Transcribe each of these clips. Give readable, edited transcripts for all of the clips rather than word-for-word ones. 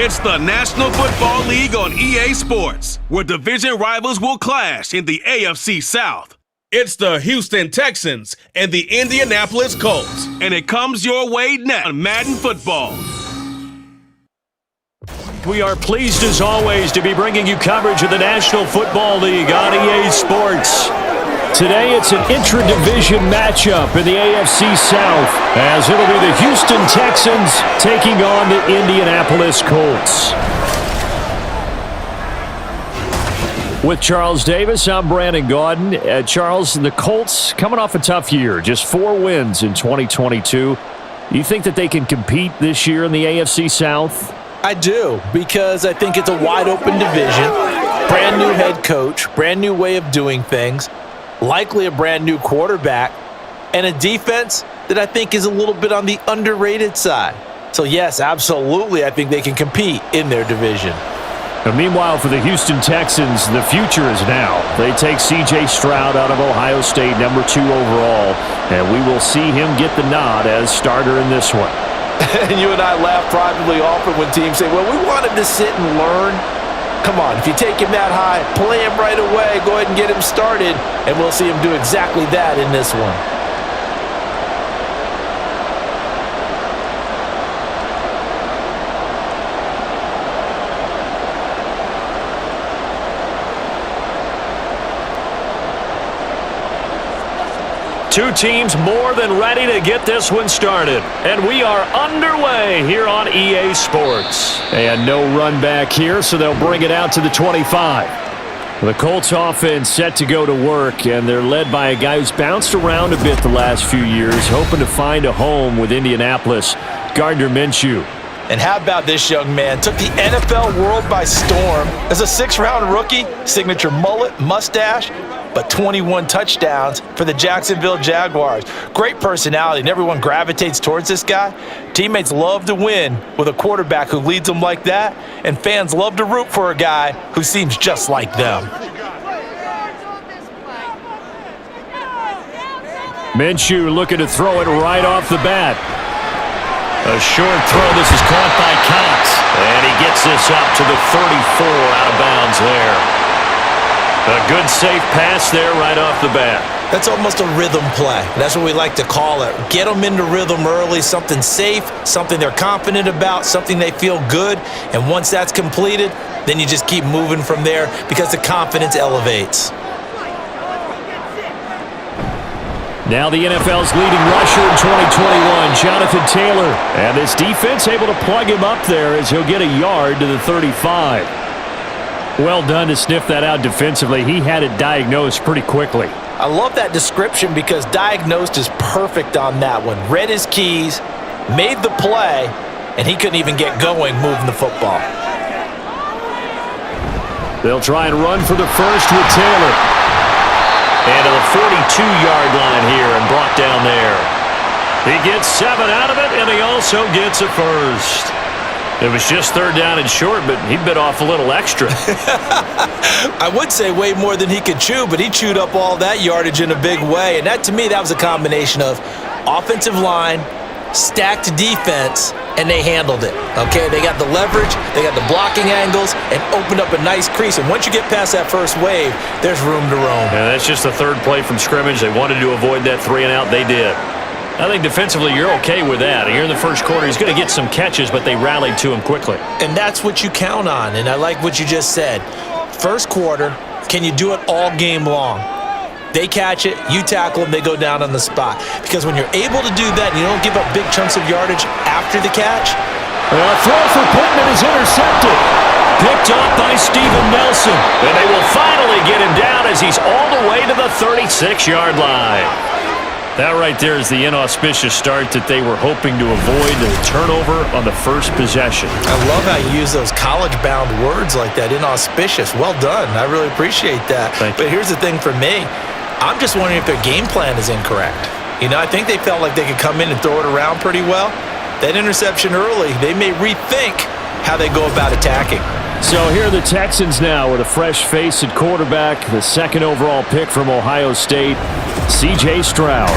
It's the National Football League on EA Sports, where division rivals will clash in the AFC South. It's the Houston Texans and the Indianapolis Colts, and it comes your way now on Madden Football. We are pleased as always to be bringing you coverage of the National Football League on EA Sports. Today it's an intra-division matchup in the AFC South, as it'll be the Houston Texans taking on the Indianapolis Colts. With Charles Davis, I'm Brandon Gaudin. Charles, the Colts coming off a tough year, just 4 wins in 2022. You think that they can compete this year in the AFC South? I do, because I think it's a wide-open division, brand new head coach, brand new way of doing things, likely a brand new quarterback, and a defense that I think is a little bit on the underrated side. So yes, absolutely, I think they can compete in their division. And meanwhile, for the Houston Texans, the future is now. They take C.J. Stroud out of Ohio State, number 2 overall, and we will see him get the nod as starter in this one. And you and I laugh privately often when teams say, well, we want him to sit and learn. Come on, if you take him that high, play him right away, go ahead and get him started, and we'll see him do exactly that in this one. Two teams more than ready to get this one started. And we are underway here on EA Sports. And no run back here, so they'll bring it out to the 25. The Colts offense set to go to work, and they're led by a guy who's bounced around a bit the last few years, hoping to find a home with Indianapolis, Gardner Minshew. And how about this young man? Took the NFL world by storm as a 6th-round rookie, signature mullet, mustache, but 21 touchdowns for the Jacksonville Jaguars. Great personality, and everyone gravitates towards this guy. Teammates love to win with a quarterback who leads them like that, and fans love to root for a guy who seems just like them. Minshew looking to throw it right off the bat. A short throw. This is caught by Cox, and he gets this up to the 34 out of bounds there. A good, safe pass there right off the bat. That's almost a rhythm play. That's what we like to call it. Get them into rhythm early, something safe, something they're confident about, something they feel good. And once that's completed, then you just keep moving from there because the confidence elevates. Now the NFL's leading rusher in 2021, Jonathan Taylor. And this defense able to plug him up there as he'll get a yard to the 35. Well done to sniff that out defensively. He had it diagnosed pretty quickly. I love that description because diagnosed is perfect on that one. Read his keys, made the play, and he couldn't even get going moving the football. They'll try and run for the first with Taylor. And to the 42-yard line here and brought down there. He gets 7 out of it, and he also gets a first. It was just 3rd down and short, but he bit off a little extra. I would say way more than he could chew, but he chewed up all that yardage in a big way. And that, to me, that was a combination of offensive line, stacked defense, and they handled it. Okay, they got the leverage, they got the blocking angles, and opened up a nice crease. And once you get past that first wave, there's room to roam. Yeah, that's just the 3rd play from scrimmage. They wanted to avoid that 3-and-out. They did. I think defensively you're okay with that. Here in the first quarter, he's going to get some catches, but they rallied to him quickly. And that's what you count on, and I like what you just said. First quarter, can you do it all game long? They catch it, you tackle them, they go down on the spot. Because when you're able to do that and you don't give up big chunks of yardage after the catch. A throw for Pittman is intercepted. Picked up by Steven Nelson. And they will finally get him down as he's all the way to the 36-yard line. That right there is the inauspicious start that they were hoping to avoid, the turnover on the first possession. I love how you use those college-bound words like that, inauspicious. Well done. I really appreciate that. But here's the thing for me. I'm just wondering if their game plan is incorrect. You know, I think they felt like they could come in and throw it around pretty well. That interception early, they may rethink how they go about attacking. So here are the Texans now with a fresh face at quarterback, the 2nd overall pick from Ohio State, C.J. Stroud.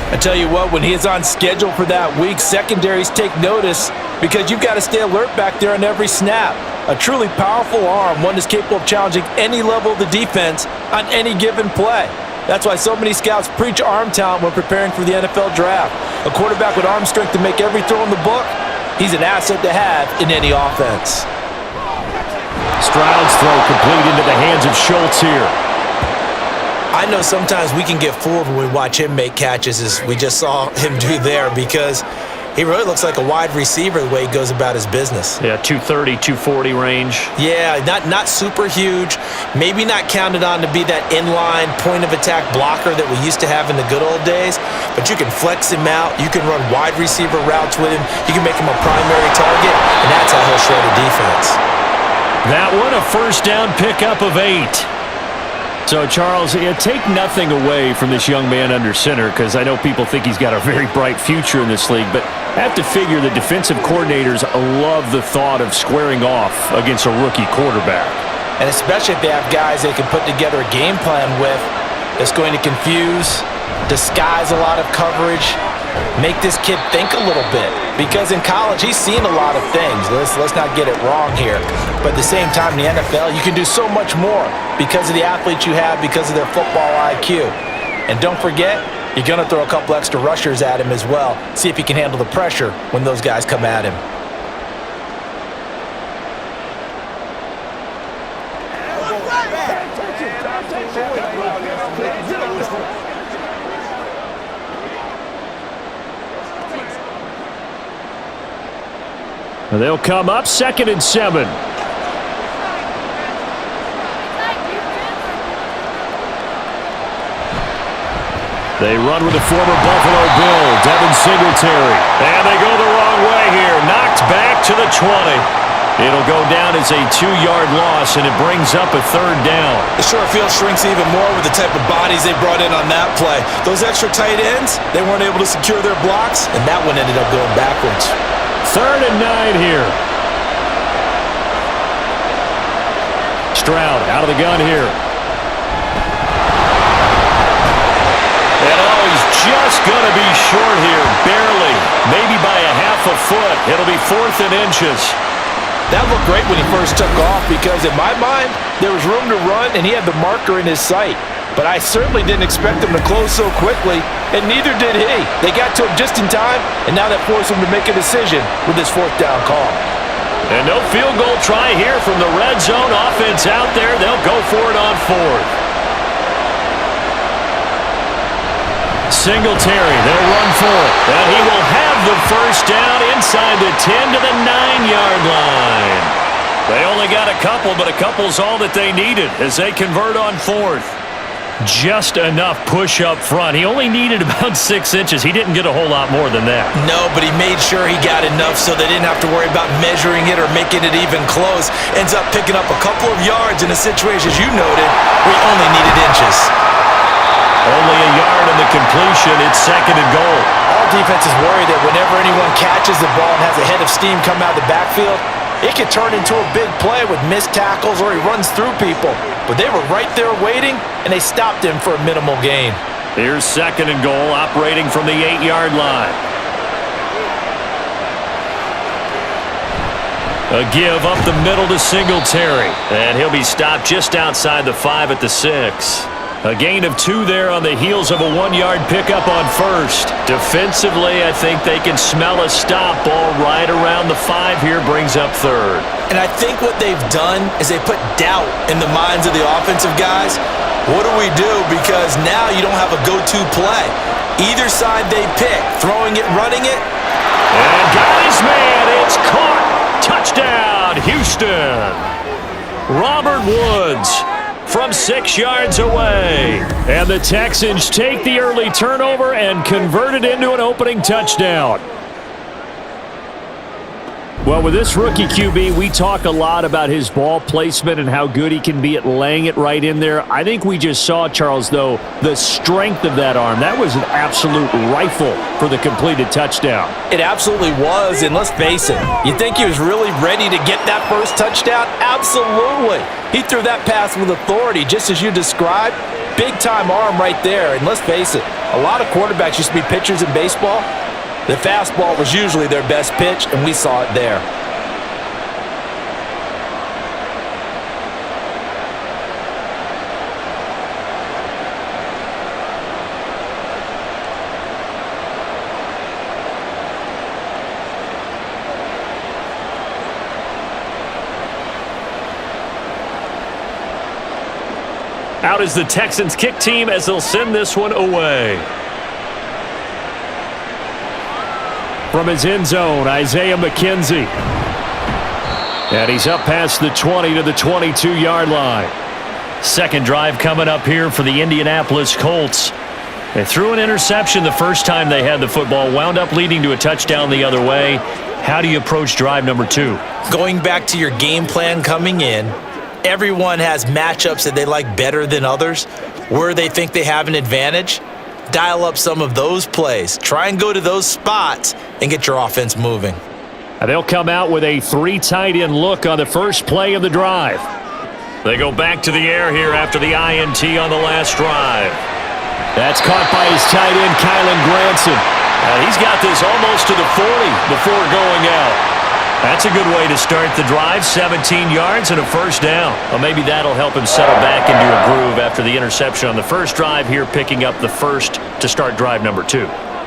I tell you what, when he is on schedule for that week, secondaries take notice because you've got to stay alert back there on every snap. A truly powerful arm, one that's capable of challenging any level of the defense on any given play. That's why so many scouts preach arm talent when preparing for the NFL draft. A quarterback with arm strength to make every throw in the book, he's an asset to have in any offense. Stroud's throw complete into the hands of Schultz here. I know sometimes we can get fooled when we watch him make catches, as we just saw him do there, because he really looks like a wide receiver the way he goes about his business. Yeah, 230, 240 range. Yeah, not super huge. Maybe not counted on to be that inline point-of-attack blocker that we used to have in the good old days, but you can flex him out. You can run wide receiver routes with him. You can make him a primary target, and that's how he'll shred a defense. That one, a first down pickup of 8. So, Charles, take nothing away from this young man under center, because I know people think he's got a very bright future in this league, but I have to figure the defensive coordinators love the thought of squaring off against a rookie quarterback. And especially if they have guys they can put together a game plan with that's going to confuse, disguise a lot of coverage, make this kid think a little bit. Because in college, he's seen a lot of things. Let's not get it wrong here. But at the same time, in the NFL, you can do so much more because of the athletes you have, because of their football IQ. And don't forget, you're going to throw a couple extra rushers at him as well. See if he can handle the pressure when those guys come at him. They'll come up 2nd and 7. They run with the former Buffalo Bill, Devin Singletary. And they go the wrong way here. Knocked back to the 20. It'll go down as a 2-yard loss, and it brings up a 3rd down. The short field shrinks even more with the type of bodies they brought in on that play. Those extra tight ends, they weren't able to secure their blocks, and that one ended up going backwards. 3rd and 9 here. Stroud out of the gun here. And he's just going to be short here, barely. Maybe by a half a foot. It'll be 4th and inches. That looked great when he first took off because, in my mind, there was room to run and he had the marker in his sight. But I certainly didn't expect him to close so quickly, and neither did he. They got to him just in time, and now that forced him to make a decision with his 4th down call. And no field goal try here from the red zone. Offense out there. They'll go for it on 4th. Singletary, they'll run for it. And he will have the first down inside the 10 to the 9-yard line. They only got a couple, but a couple's all that they needed as they convert on 4th. Just enough push up front. He only needed about 6 inches. He didn't get a whole lot more than that. No, but he made sure he got enough so they didn't have to worry about measuring it or making it even close. Ends up picking up a couple of yards in a situation, as you noted, where he only needed inches. Only a yard in the completion. It's 2nd and goal. All defenses worry that whenever anyone catches the ball and has a head of steam come out of the backfield, it could turn into a big play with missed tackles or he runs through people. But they were right there waiting, and they stopped him for a minimal gain. Here's 2nd and goal, operating from the 8-yard line. A give up the middle to Singletary. And he'll be stopped just outside the 5 at the 6. A gain of 2 there on the heels of a 1-yard pickup on 1st. Defensively, I think they can smell a stop. Ball right around the 5 here, brings up 3rd. And I think what they've done is they put doubt in the minds of the offensive guys. What do we do? Because now you don't have a go-to play. Either side they pick, throwing it, running it. And got his man. It's caught. Touchdown, Houston. Robert Woods from 6 yards away. And the Texans take the early turnover and convert it into an opening touchdown. Well, with this rookie QB, we talk a lot about his ball placement and how good he can be at laying it right in there. I think we just saw, Charles, though, the strength of that arm. That was an absolute rifle for the completed touchdown. It absolutely was, and let's face it, you think he was really ready to get that first touchdown? Absolutely. He threw that pass with authority, just as you described. Big-time arm right there, and let's face it, A lot of quarterbacks used to be pitchers in baseball. The fastball was usually their best pitch, and we saw it there. Out is the Texans kick team as they'll send this one away. From his end zone, Isaiah McKenzie. And he's up past the 20 to the 22-yard line. Second drive coming up here for the Indianapolis Colts. They threw an interception the first time they had the football, wound up leading to a touchdown the other way. How do you approach drive number 2? Going back to your game plan coming in, everyone has matchups that they like better than others, where they think they have an advantage. Dial up some of those plays. Try and go to those spots and get your offense moving. And they'll come out with a 3 tight end look on the first play of the drive. They go back to the air here after the INT on the last drive. That's caught by his tight end, Kylan Granson. He's got this almost to the 40 before going out. That's a good way to start the drive, 17 yards and a first down. Well, maybe that'll help him settle back into a groove after the interception on the first drive here, picking up the first to start drive number 2.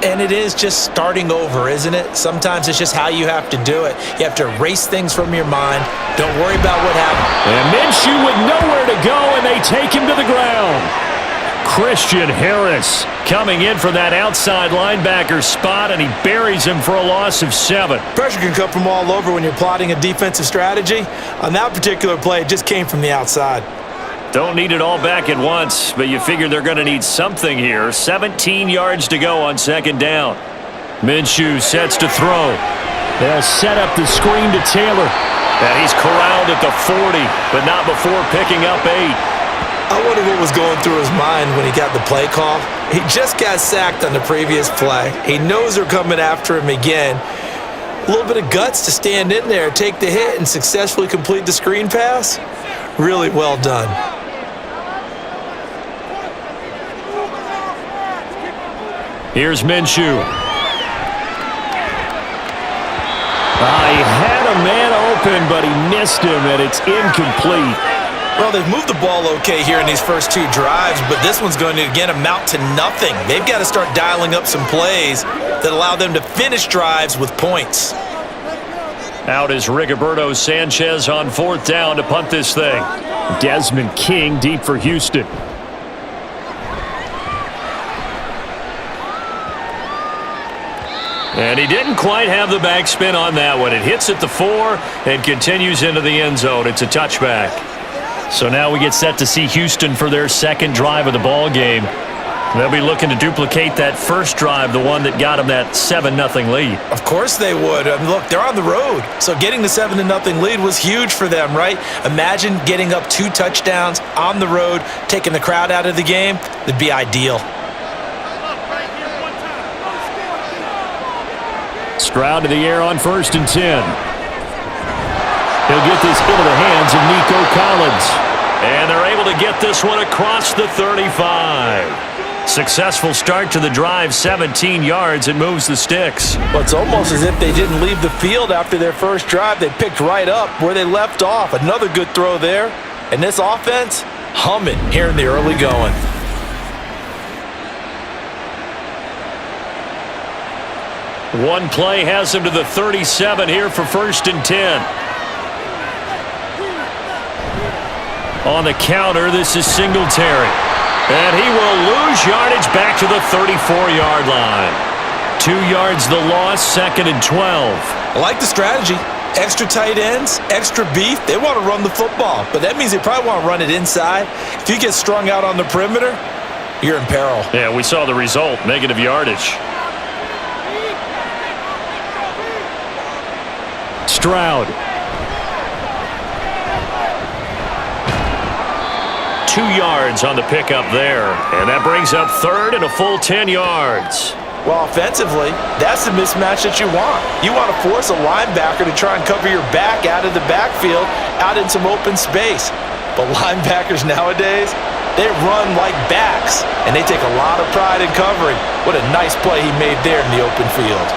And it is just starting over, isn't it? Sometimes it's just how you have to do it. You have to erase things from your mind. Don't worry about what happened. And Minshew with nowhere to go, and they take him to the ground. Christian Harris coming in for that outside linebacker spot, and he buries him for a loss of 7. Pressure can come from all over when you're plotting a defensive strategy. On that particular play, it just came from the outside. Don't need it all back at once, but you figure they're going to need something here. 17 yards to go on second down. Minshew sets to throw. They'll set up the screen to Taylor. And he's corralled at the 40, but not before picking up 8. I wonder what was going through his mind when he got the play call. He just got sacked on the previous play. He knows they're coming after him again. A little bit of guts to stand in there, take the hit, and successfully complete the screen pass. Really well done. Here's Minshew. He had a man open, but he missed him, and it's incomplete. Well, they've moved the ball okay here in these first 2 drives, but this one's going to, again, amount to nothing. They've got to start dialing up some plays that allow them to finish drives with points. Out is Rigoberto Sanchez on 4th down to punt this thing. Desmond King deep for Houston. And he didn't quite have the backspin on that one. It hits at the 4 and continues into the end zone. It's a touchback. So now we get set to see Houston for their second drive of the ball game. They'll be looking to duplicate that first drive, the one that got them that 7-0 lead. Of course they would. Look, they're on the road. So getting the 7-0 lead was huge for them, right? Imagine getting up 2 touchdowns on the road, taking the crowd out of the game. That'd be ideal. Stroud to the air on 1st and 10. He'll get this into the hands of Nico Collins. And they're able to get this one across the 35. Successful start to the drive, 17 yards. It moves the sticks. Well, it's almost as if they didn't leave the field after their first drive. They picked right up where they left off. Another good throw there. And this offense, humming here in the early going. One play has him to the 37 here for 1st and 10. On the counter, this is Singletary. And he will lose yardage back to the 34-yard line. 2 yards the loss, 2nd and 12. I like the strategy. Extra tight ends, extra beef. They want to run the football, but that means they probably want to run it inside. If you get strung out on the perimeter, you're in peril. Yeah, we saw the result, negative yardage. Stroud. 2 yards on the pickup there. And that brings up 3rd and a full 10 yards. Well, offensively, that's the mismatch that you want. You want to force a linebacker to try and cover your back out of the backfield, out in some open space. But linebackers nowadays, They run like backs, and they take a lot of pride in covering. What a nice play he made there in the open field.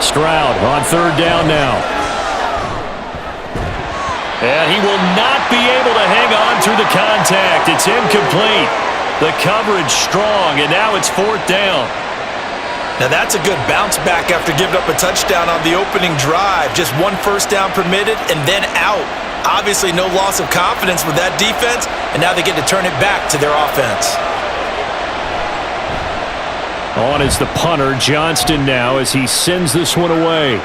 Stroud on third down now. And he will not be able to hang on through the contact. It's incomplete. The coverage strong, and now it's fourth down. Now that's a good bounce back after giving up a touchdown on the opening drive. Just one first down permitted and then out. Obviously no loss of confidence with that defense, and now they get to turn it back to their offense. On is the punter, Johnston, now as he sends this one away.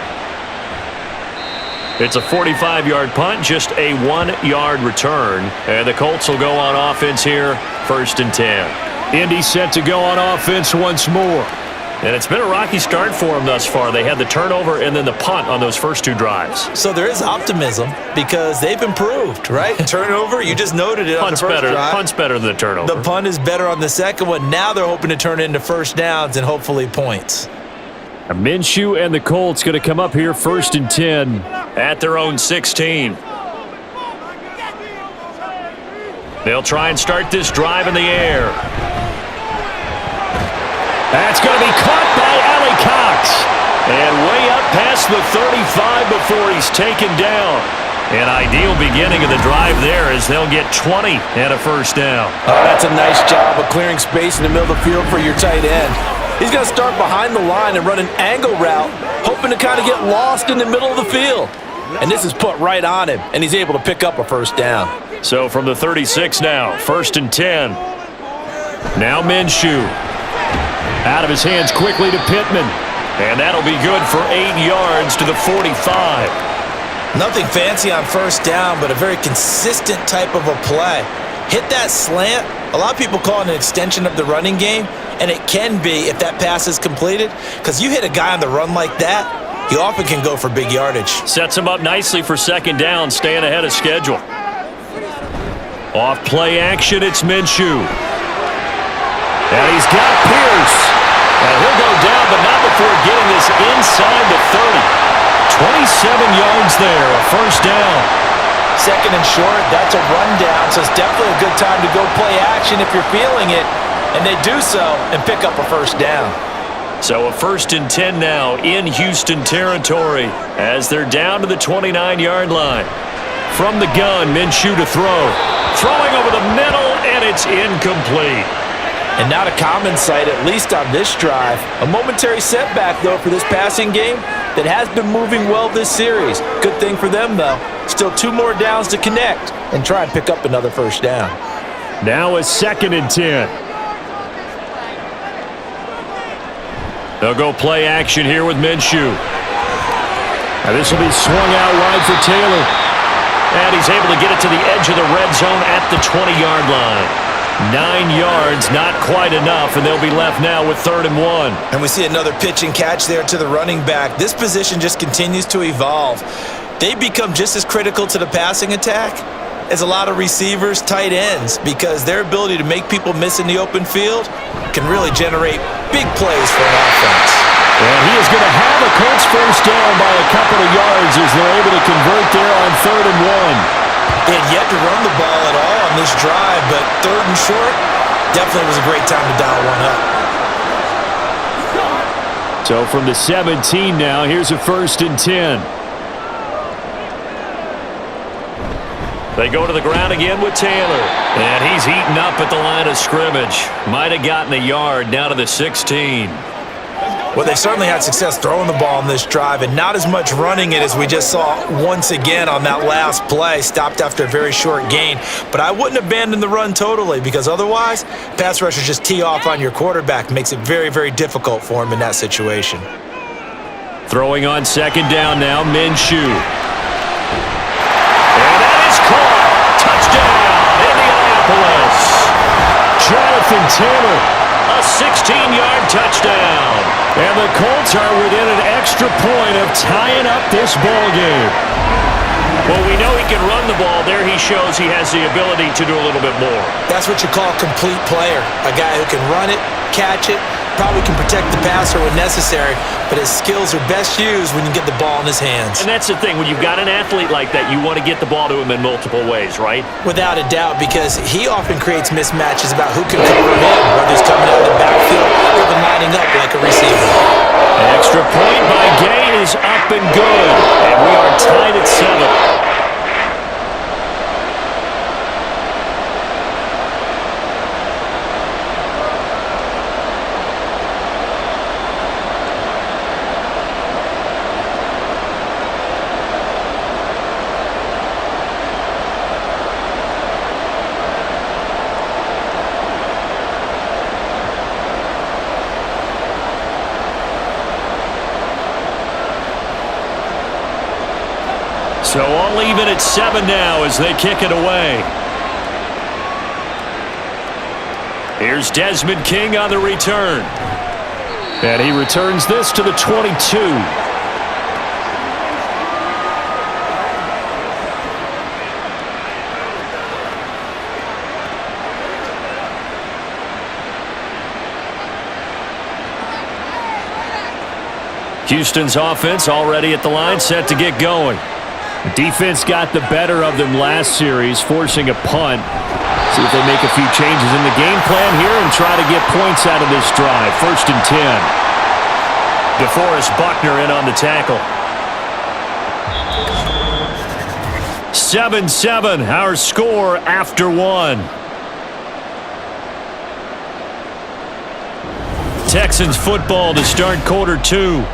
It's a 45-yard punt, just a 1-yard return. And the Colts will go on offense here, first and 10. Indy set to go on offense once more. And it's been a rocky start for them thus far. They had the turnover and then the punt on those first two drives. So there is optimism because they've improved, right? Turnover, you just noted it on the first drive. Punt's better than the turnover. The punt is better on the second one. Now they're hoping to turn it into first downs and hopefully points. Minshew and the Colts going to come up here first and 10 at their own 16. They'll try and start this drive in the air. That's going to be caught by Allie Cox. And way up past the 35 before he's taken down. An ideal beginning of the drive there as they'll get 20 and a first down. Oh, that's a nice job of clearing space in the middle of the field for your tight end. He's going to start behind the line and run an angle route, hoping to kind of get lost in the middle of the field. And this is put right on him, and he's able to pick up a first down. So from the 36 now, first and 10. Now Minshew. Out of his hands quickly to Pittman. And that'll be good for 8 yards to the 45. Nothing fancy on first down, but a very consistent type of a play. Hit that slant. A lot of people call it an extension of the running game, and it can be if that pass is completed, because you hit a guy on the run like that, he often can go for big yardage. Sets him up nicely for second down, staying ahead of schedule. Off play action, it's Minshew. And he's got Pierce. And he'll go down, but not before getting this inside the 30. 27 yards there, a first down. Second and short, that's a rundown, so it's definitely a good time to go play action if you're feeling it. And they do so and pick up a first down. So a first and 10 now in Houston territory as they're down to the 29-yard line. From the gun, Minshew to throw. Throwing over the middle, and it's incomplete. And not a common sight, at least on this drive. A momentary setback, though, for this passing game that has been moving well this series. Good thing for them, though. Still 2 more downs to connect and try and pick up another first down. Now a second and 10. They'll go play action here with Minshew. And this will be swung out wide for Taylor. And he's able to get it to the edge of the red zone at the 20-yard line. 9 yards, not quite enough, and they'll be left now with 3rd and 1. And we see another pitch and catch there to the running back. This position just continues to evolve. They become just as critical to the passing attack as a lot of receivers, tight ends, because their ability to make people miss in the open field can really generate big plays for an offense. And he is going to have a Colts first down by a couple of yards as they're able to convert there on 3rd and 1. They had yet to run the ball at all on this drive, but 3rd and short definitely was a great time to dial one up. So from the 17 now, here's a first and 10. They go to the ground again with Taylor. And he's eaten up at the line of scrimmage. Might have gotten a yard down to the 16. Well, they certainly had success throwing the ball in this drive and not as much running it as we just saw once again on that last play. Stopped after a very short gain. But I wouldn't abandon the run totally because otherwise, pass rushers just tee off on your quarterback. Makes it very, very difficult for him in that situation. Throwing on second down now, Minshew. And that is caught. Touchdown, Indianapolis. Jonathan Taylor, a 16-yard touchdown. And the Colts are within an extra point of tying up this ball game. Well, we know he can run the ball. There he shows he has the ability to do a little bit more. That's what you call a complete player. A guy who can run it, catch it, probably can protect the passer when necessary, but his skills are best used when you get the ball in his hands. And that's the thing. When you've got an athlete like that, you want to get the ball to him in multiple ways, right? Without a doubt, because he often creates mismatches about who can cover him, whether he's coming out of the backfield or even lining up like a receiver. An extra point by Gay is up and good. And we are tied at 7. So all even at 7 now as they kick it away. Here's Desmond King on the return. And he returns this to the 22. Houston's offense already at the line, set to get going. Defense got the better of them last series, forcing a punt. See if they make a few changes in the game plan here and try to get points out of this drive. 1st and 10. DeForest Buckner in on the tackle. 7-7, our score after 1. Texans football to start quarter 2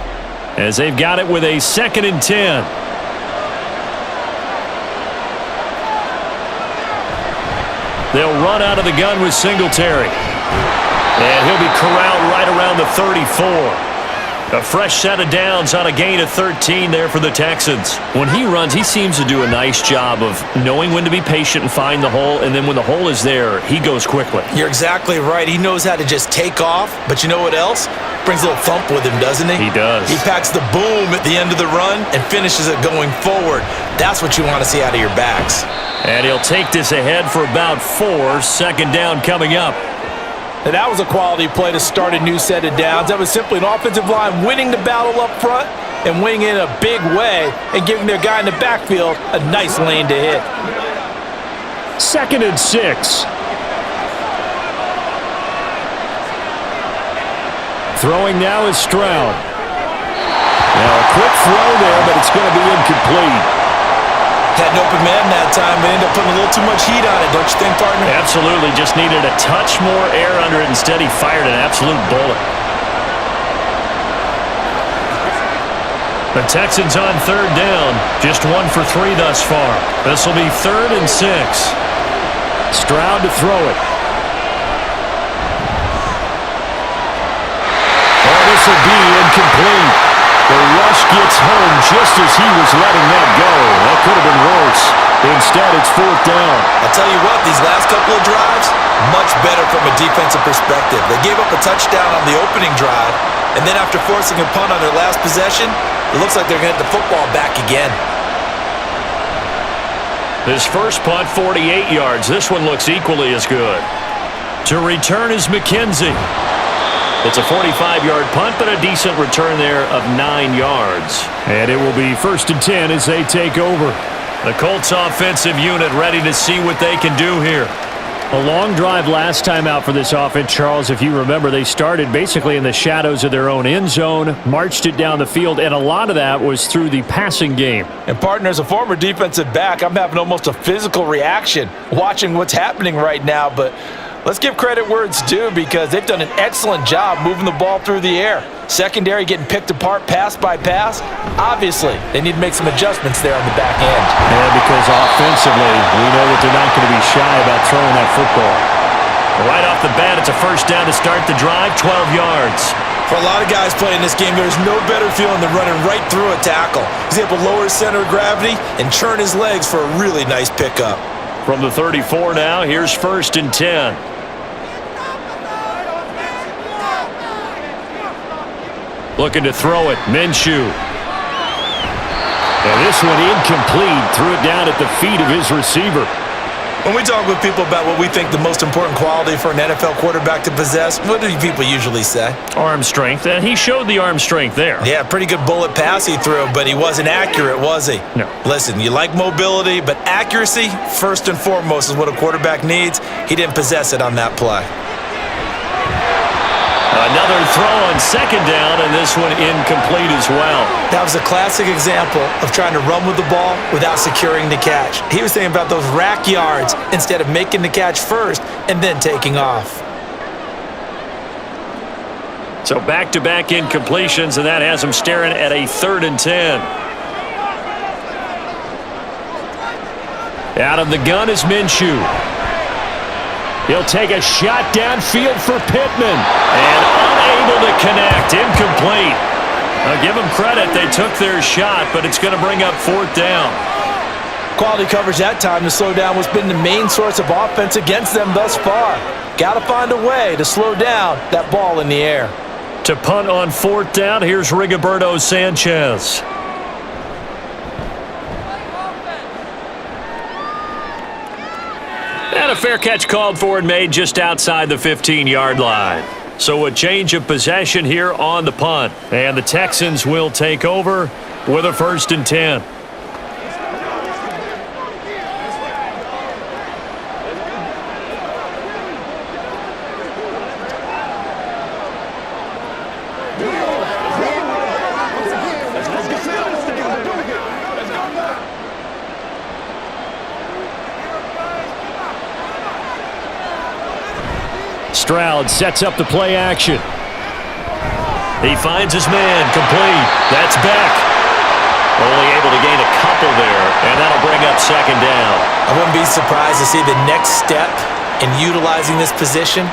as they've got it with a 2nd and 10. They'll run out of the gun with Singletary. And he'll be corralled right around the 34. A fresh set of downs on a gain of 13 there for the Texans. When he runs, he seems to do a nice job of knowing when to be patient and find the hole, and then when the hole is there, he goes quickly. You're exactly right. He knows how to just take off, but you know what else? Brings a little thump with him, doesn't he? He does. He packs the boom at the end of the run and finishes it going forward. That's what you want to see out of your backs. And he'll take this ahead for about 4. 2nd down coming up. And that was a quality play to start a new set of downs. That was simply an offensive line winning the battle up front and winning in a big way and giving their guy in the backfield a nice lane to hit. 2nd and 6. Throwing now is Stroud. Now a quick throw there, but it's going to be incomplete. Had an open man that time, but ended up putting a little too much heat on it, don't you think, partner? Absolutely. Just needed a touch more air under it. Instead, he fired an absolute bullet. The Texans on 3rd down. Just 1 for 3 thus far. This will be 3rd and 6. Stroud to throw it. Oh, this will be incomplete. The rush gets home just as he was letting that go. That could have been worse. Instead, it's 4th down. I'll tell you what, these last couple of drives, much better from a defensive perspective. They gave up a touchdown on the opening drive, and then after forcing a punt on their last possession, it looks like they're going to get the football back again. This first punt, 48 yards. This one looks equally as good. To return is McKenzie. It's a 45-yard punt, but a decent return there of 9 yards. And it will be 1st and 10 as they take over. The Colts offensive unit ready to see what they can do here. A long drive last time out for this offense, Charles. If you remember, they started basically in the shadows of their own end zone, marched it down the field, and a lot of that was through the passing game. And, partner, as a former defensive back, I'm having almost a physical reaction watching what's happening right now, but let's give credit where it's due because they've done an excellent job moving the ball through the air. Secondary getting picked apart pass by pass. Obviously, they need to make some adjustments there on the back end. Yeah, because offensively, we know that they're not going to be shy about throwing that football. Right off the bat, it's a 1st down to start the drive, 12 yards. For a lot of guys playing this game, there's no better feeling than running right through a tackle. He's able to lower his center of gravity and churn his legs for a really nice pickup. From the 34 now, here's 1st and 10. Looking to throw it, Minshew. And this one incomplete. Threw it down at the feet of his receiver. When we talk with people about what we think the most important quality for an NFL quarterback to possess, what do people usually say? Arm strength, and he showed the arm strength there. Yeah, pretty good bullet pass he threw, but he wasn't accurate, was he? No. Listen, you like mobility, but accuracy, first and foremost, is what a quarterback needs. He didn't possess it on that play. Another throw on second down, and this one incomplete as well. That was a classic example of trying to run with the ball without securing the catch. He was thinking about those rack yards instead of making the catch first and then taking off. So back-to-back incompletions, and that has him staring at a 3rd and 10. Out of the gun is Minshew. He'll take a shot downfield for Pittman. And unable to connect. Incomplete. I'll give them credit. They took their shot, but it's going to bring up 4th down. Quality coverage that time to slow down what's been the main source of offense against them thus far. Got to find a way to slow down that ball in the air. To punt on 4th down, here's Rigoberto Sanchez. And a fair catch called for and made just outside the 15-yard line. So a change of possession here on the punt. And the Texans will take over with a 1st and 10. Stroud sets up the play action. He finds his man, complete. That's Beck. Only able to gain a couple there, and that'll bring up 2nd down. I wouldn't be surprised to see the next step in utilizing this position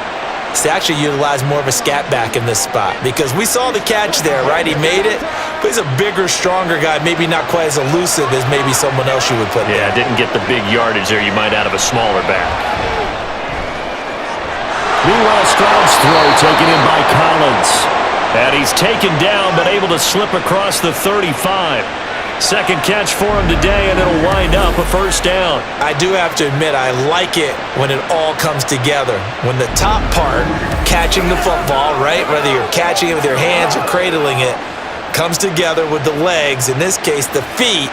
is to actually utilize more of a scat back in this spot, because we saw the catch there, right? He made it, but he's a bigger, stronger guy, maybe not quite as elusive as maybe someone else you would put there. Yeah, didn't get the big yardage there you might out of a smaller back. Meanwhile, Stroud's throw taken in by Collins. And he's taken down, but able to slip across the 35. Second catch for him today, and it'll wind up a 1st down. I do have to admit, I like it when it all comes together. When the top part, catching the football, right, whether you're catching it with your hands or cradling it, comes together with the legs, in this case the feet,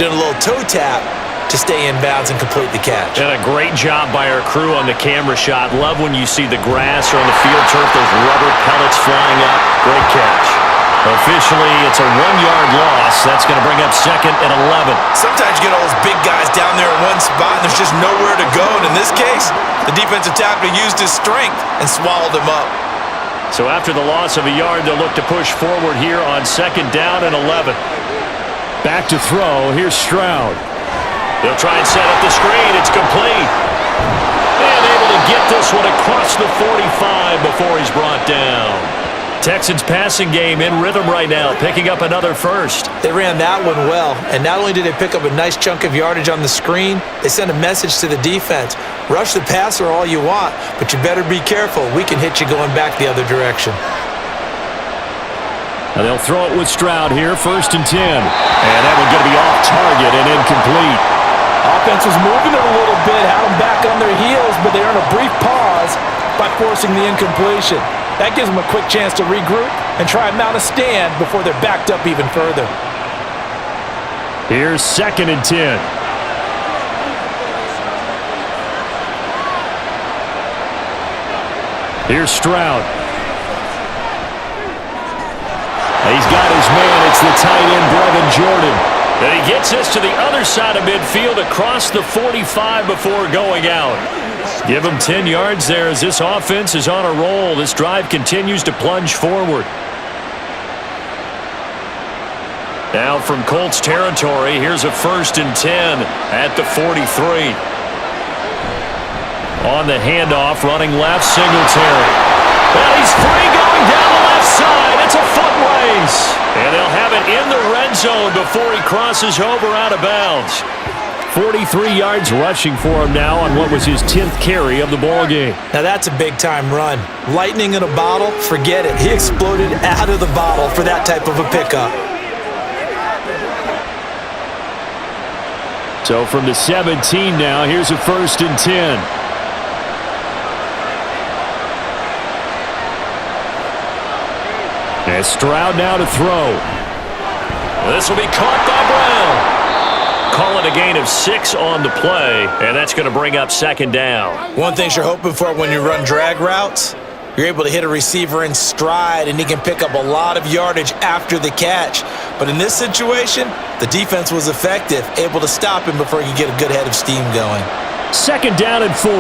doing a little toe tap to stay in bounds and complete the catch. And a great job by our crew on the camera shot. Love when you see the grass or on the field turf, those rubber pellets flying up. Great catch. Officially, it's a 1-yard loss. That's going to bring up 2nd and 11. Sometimes you get all those big guys down there in one spot, and there's just nowhere to go. And in this case, the defensive tackle used his strength and swallowed him up. So after the loss of a yard, they'll look to push forward here on 2nd down and 11. Back to throw. Here's Stroud. They'll try and set up the screen. It's complete. And able to get this one across the 45 before he's brought down. Texans passing game in rhythm right now, picking up another 1st. They ran that one well, and not only did they pick up a nice chunk of yardage on the screen, they sent a message to the defense. Rush the passer all you want, but you better be careful. We can hit you going back the other direction. And they'll throw it with Stroud here, 1st and 10. And that one going to be off target and incomplete. Offense was moving it a little bit, had them back on their heels, but they earned a brief pause by forcing the incompletion. That gives them a quick chance to regroup and try and mount a stand before they're backed up even further. Here's 2nd and 10. Here's Stroud. He's got his man. It's the tight end, Brevin Jordan. And he gets this to the other side of midfield across the 45 before going out. Give him 10 yards there as this offense is on a roll. This drive continues to plunge forward. Now from Colts territory, here's a 1st and 10 at the 43. On the handoff, running left, Singletary. And he's free going down the left side. It's a foot race. And they'll have it in the red zone before he crosses over out of bounds. 43 yards rushing for him now on what was his 10th carry of the ballgame. Now that's a big-time run. Lightning in a bottle, forget it. He exploded out of the bottle for that type of a pickup. So from the 17 now, here's a 1st and 10. And Stroud now to throw. This will be caught by Brown. Call it a gain of 6 on the play, and that's going to bring up 2nd down. One thing you're hoping for when you run drag routes, you're able to hit a receiver in stride, and he can pick up a lot of yardage after the catch. But in this situation, the defense was effective, able to stop him before he could get a good head of steam going. 2nd down and 4.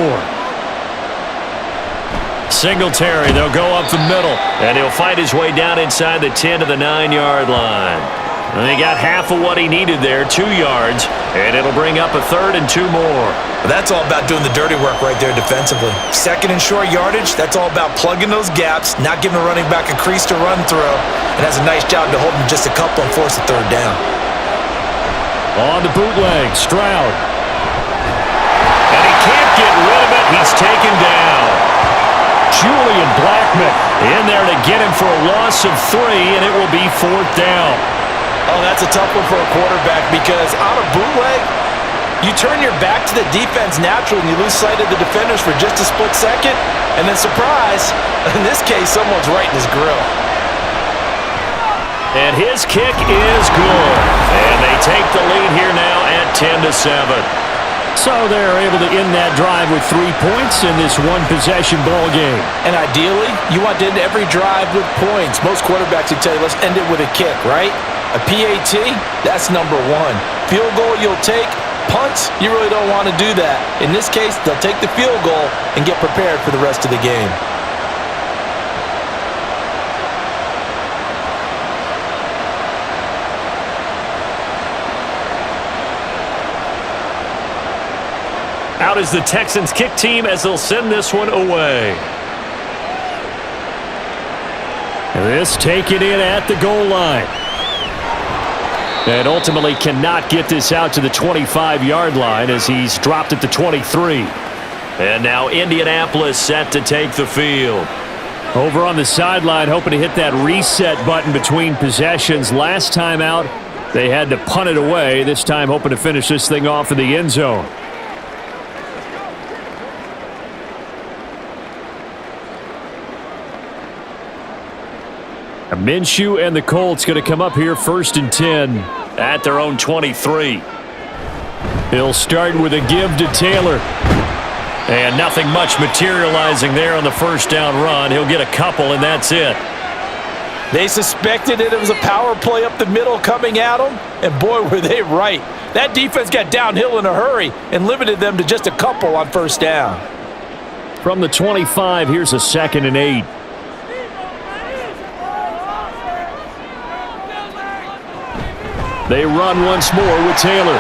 Singletary, they'll go up the middle, and he'll fight his way down inside the 10 to the 9-yard line. And he got half of what he needed there, 2 yards, and it'll bring up a 3rd and 2 more. That's all about doing the dirty work right there defensively. 2nd and short yardage, that's all about plugging those gaps, not giving the running back a crease to run through, and has a nice job to hold him just a couple and force a 3rd down. On the bootleg, Stroud. And he can't get rid of it. He's taken down. Julian Blackmon in there to get him for a loss of 3, and it will be 4th down. Oh, that's a tough one for a quarterback because on a bootleg, you turn your back to the defense naturally and you lose sight of the defenders for just a split second, and then surprise, in this case, someone's right in his grill. And his kick is good. And they take the lead here now at 10-7. So they're able to end that drive with 3 points in this one-possession ball game. And ideally, you want to end every drive with points. Most quarterbacks would tell you, let's end it with a kick, right? A PAT, that's number 1. Field goal you'll take. Punts, you really don't want to do that. In this case, they'll take the field goal and get prepared for the rest of the game. Out is the Texans kick team as they'll send this one away. This taken in at the goal line. And ultimately cannot get this out to the 25-yard line as he's dropped at the 23. And now Indianapolis set to take the field. Over on the sideline, hoping to hit that reset button between possessions. Last time out, they had to punt it away. This time hoping to finish this thing off in the end zone. Minshew and the Colts going to come up here 1st and 10 at their own 23. He'll start with a give to Taylor. And nothing much materializing there on the 1st down run. He'll get a couple, and that's it. They suspected that it was a power play up the middle coming at them, and boy, were they right. That defense got downhill in a hurry and limited them to just a couple on 1st down. From the 25, here's a 2nd and 8. They run once more with Taylor.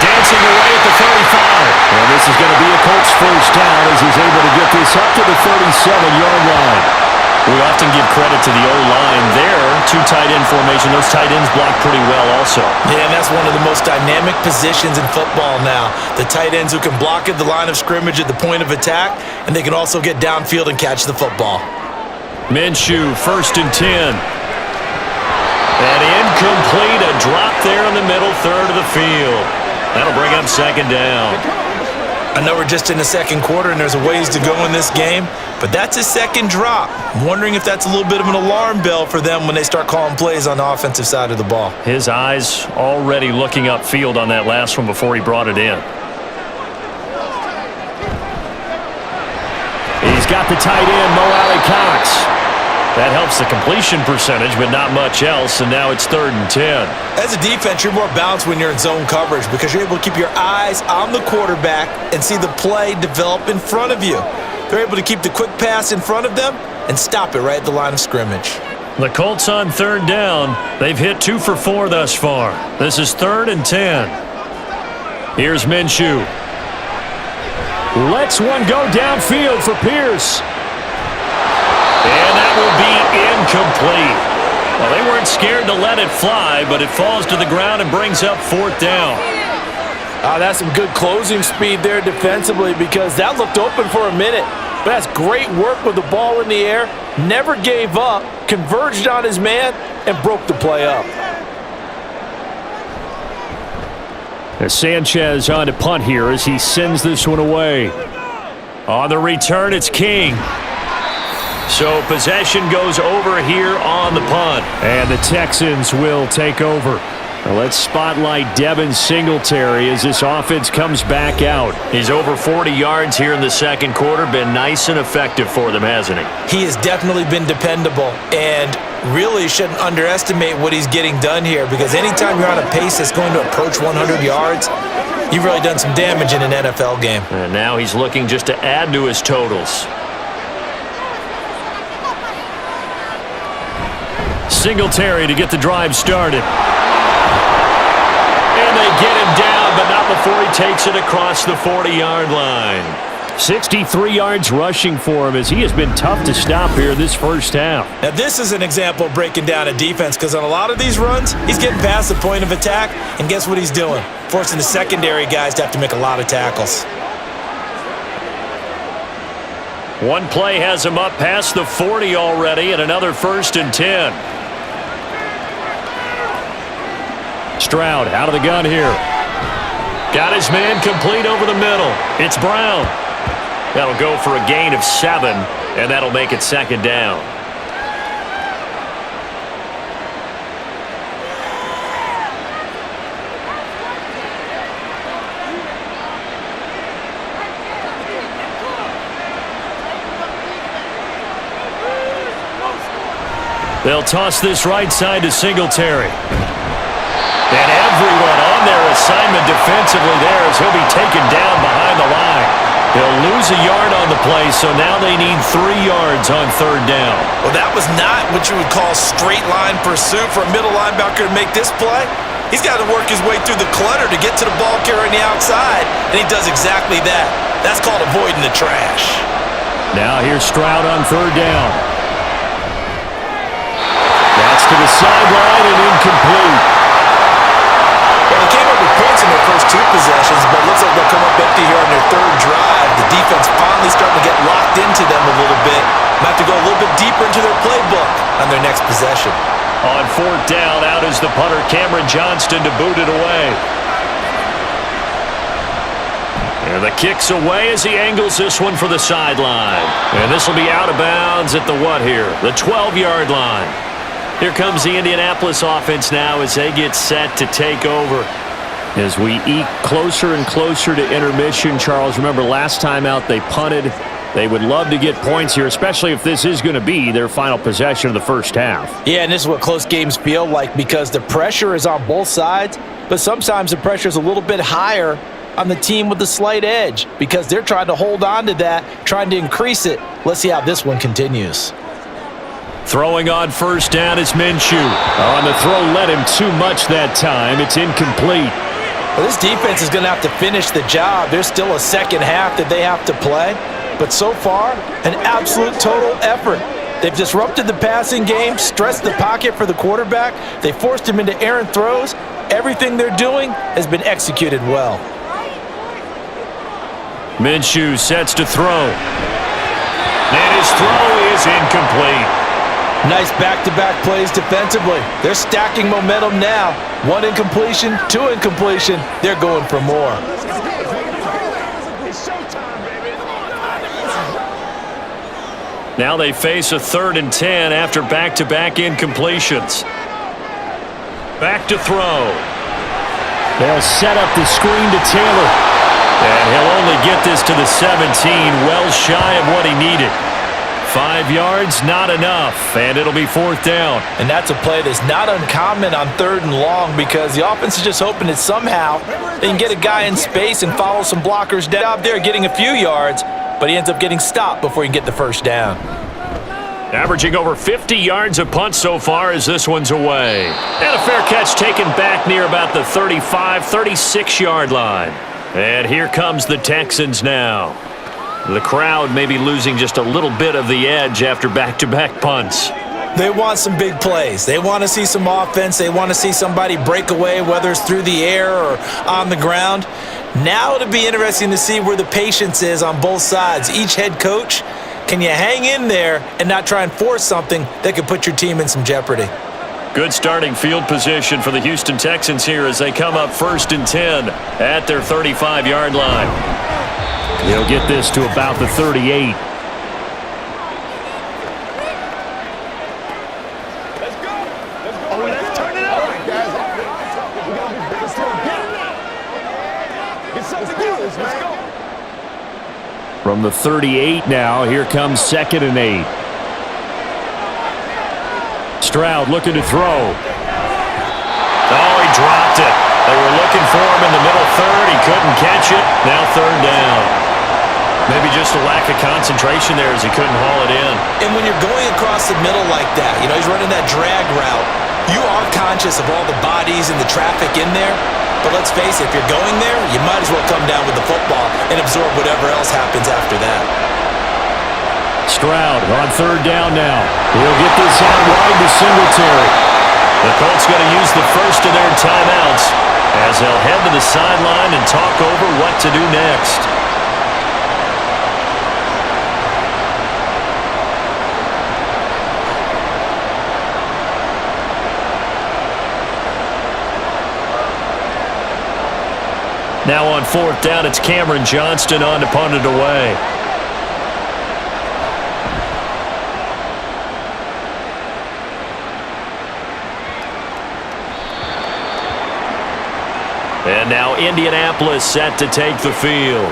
Dancing away at the 35. And this is going to be a Colts 1st down as he's able to get this up to the 37-yard line. We often give credit to the O-line there. 2 tight end formation. Those tight ends block pretty well also. Yeah, and that's one of the most dynamic positions in football now. The tight ends who can block at the line of scrimmage at the point of attack, and they can also get downfield and catch the football. Minshew, 1st and 10. And incomplete, a drop there in the middle 3rd of the field. That'll bring up 2nd down. I know we're just in the 2nd quarter and there's a ways to go in this game, but that's a 2nd drop. I'm wondering if that's a little bit of an alarm bell for them when they start calling plays on the offensive side of the ball. His eyes already looking upfield on that last one before he brought it in. He's got the tight end, Mo Alley-Cox. That helps the completion percentage, but not much else, and now it's 3rd and 10. As a defense, you're more balanced when you're in zone coverage because you're able to keep your eyes on the quarterback and see the play develop in front of you. They're able to keep the quick pass in front of them and stop it right at the line of scrimmage. The Colts on 3rd down. They've hit 2 for 4 thus far. This is 3rd and 10. Here's Minshew. Lets one go downfield for Pierce. And that will be incomplete. Well, they weren't scared to let it fly, but it falls to the ground and brings up 4th down. That's some good closing speed there defensively because that looked open for a minute. But that's great work with the ball in the air. Never gave up, converged on his man, and broke the play up. As Sanchez on to punt here as he sends this one away. On the return, it's King. So possession goes over here on the punt. And the Texans will take over. Now let's spotlight Devin Singletary as this offense comes back out. He's over 40 yards here in the second quarter. Been nice and effective for them, hasn't he? He has definitely been dependable and really shouldn't underestimate what he's getting done here, because anytime you're on a pace that's going to approach 100 yards, you've really done some damage in an NFL game. And now he's looking just to add to his totals. Singletary to get the drive started. And they get him down, but not before he takes it across the 40-yard line. 63 yards rushing for him as he has been tough to stop here this first half. Now this is an example of breaking down a defense, because on a lot of these runs, he's getting past the point of attack, and guess what he's doing? Forcing the secondary guys to have to make a lot of tackles. One play has him up past the 40 already, and another 1st and 10. Stroud out of the gun here. Got his man complete over the middle. It's Brown. That'll go for a gain of 7, and that'll make it second down. They'll toss this right side to Singletary. And everyone on their assignment defensively there as he'll be taken down behind the line. He'll lose a yard on the play, so now they need 3 yards on 3rd down. Well, that was not what you would call straight line pursuit for a middle linebacker to make this play. He's got to work his way through the clutter to get to the ball carrier on the outside, and he does exactly that. That's called avoiding the trash. Now here's Stroud on 3rd down. That's to the sideline and incomplete. Well, they came up with points in their first 2 possessions, but it looks like they'll come up empty here on their 3rd drive. The defense finally starting to get locked into them a little bit. Might have to go a little bit deeper into their playbook on their next possession. On 4th down, out is the punter, Cameron Johnston, to boot it away. And the kick's away as he angles this one for the sideline. And this will be out of bounds at the what here? The 12-yard line. Here comes the Indianapolis offense now as they get set to take over. As we eke closer and closer to intermission, Charles, remember last time out they punted. They would love to get points here, especially if this is going to be their final possession of the first half. Yeah, and this is what close games feel like, because the pressure is on both sides, but sometimes the pressure is a little bit higher on the team with the slight edge because they're trying to hold on to that, trying to increase it. Let's see how this one continues. Throwing on 1st down is Minshew. On the throw, led him too much that time. It's incomplete. Well, this defense is going to have to finish the job. There's still a second half that they have to play. But so far, an absolute total effort. They've disrupted the passing game, stressed the pocket for the quarterback. They forced him into errant throws. Everything they're doing has been executed well. Minshew sets to throw. And his throw is incomplete. Nice back-to-back plays defensively. They're stacking momentum now. 1 incompletion, 2 incompletion. They're going for more. Now they face a 3rd and 10 after back-to-back incompletions. Back to throw. They'll set up the screen to Taylor. And he'll only get this to the 17, well shy of what he needed. 5 yards, not enough, and it'll be 4th down. And that's a play that's not uncommon on 3rd and long, because the offense is just hoping that somehow they can get a guy in space and follow some blockers down there, getting a few yards, but he ends up getting stopped before he can get the 1st down. Averaging over 50 yards a punt so far as this one's away. And a fair catch taken back near about the 35, 36-yard line. And here comes the Texans now. The crowd may be losing just a little bit of the edge after back-to-back punts. They want some big plays. They want to see some offense. They want to see somebody break away, whether it's through the air or on the ground. Now it'll be interesting to see where the patience is on both sides. Each head coach, can you hang in there and not try and force something that could put your team in some jeopardy? Good starting field position for the Houston Texans here as they come up 1st and 10 at their 35-yard line. They'll get this to about the 38. From the 38 now, here comes 2nd and 8. Stroud looking to throw. Oh, he dropped it. They were looking for him in the middle third. He couldn't catch it. Now 3rd down. Maybe just a lack of concentration there as he couldn't haul it in. And when you're going across the middle like that, he's running that drag route, you are conscious of all the bodies and the traffic in there. But let's face it, if you're going there, you might as well come down with the football and absorb whatever else happens after that. Stroud on 3rd down now. He'll get this out wide to Singletary. The Colts going to use the first of their timeouts as they'll head to the sideline and talk over what to do next. Now on 4th down, it's Cameron Johnston on to punt it away. And now Indianapolis set to take the field.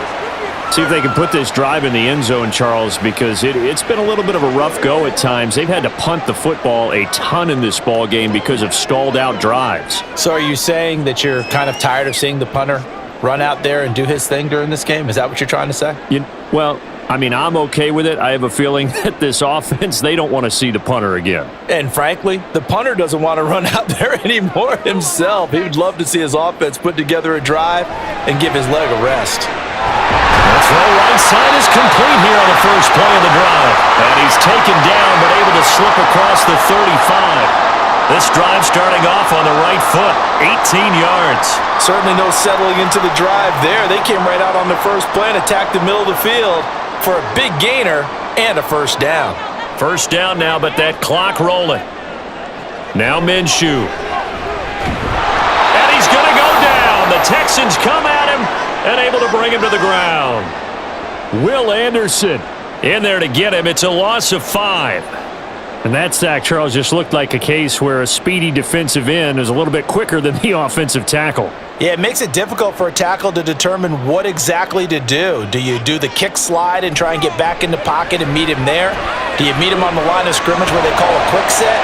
See if they can put this drive in the end zone, Charles, because it's been a little bit of a rough go at times. They've had to punt the football a ton in this ball game because of stalled out drives. So are you saying that you're kind of tired of seeing the punter run out there and do his thing during this game? Is that what you're trying to say? Well, I mean, I'm okay with it. I have a feeling that this offense, they don't want to see the punter again. And frankly, the punter doesn't want to run out there anymore himself. He would love to see his offense put together a drive and give his leg a rest. The throw right side is complete here on the first play of the drive. And he's taken down but able to slip across the 35. This drive starting off on the right foot, 18 yards. Certainly no settling into the drive there. They came right out on the first play and attacked the middle of the field for a big gainer and a 1st down. 1st down now, but that clock rolling. Now Minshew. And he's going to go down. The Texans come at him and able to bring him to the ground. Will Anderson in there to get him. It's a loss of 5. And that sack, Charles, just looked like a case where a speedy defensive end is a little bit quicker than the offensive tackle. Yeah, it makes it difficult for a tackle to determine what exactly to do. Do you do the kick slide and try and get back in the pocket and meet him there? Do you meet him on the line of scrimmage where they call a quick set?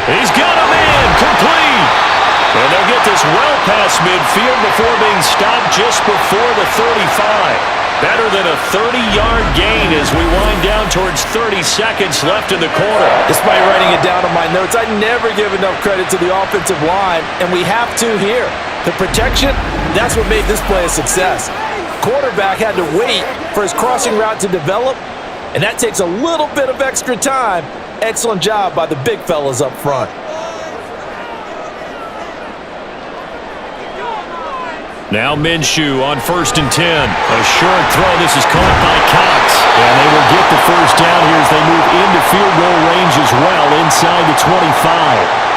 He's got him in, complete. And they'll get this well past midfield before being stopped just before the 35. Better than a 30-yard gain as we wind down towards 30 seconds left in the quarter. Despite writing it down on my notes, I never give enough credit to the offensive line, and we have to here. The protection, that's what made this play a success. Quarterback had to wait for his crossing route to develop, and that takes a little bit of extra time. Excellent job by the big fellas up front. Now Minshew on 1st and 10. A short throw. This is caught by Cox. And they will get the 1st down here as they move into field goal range as well inside the 25.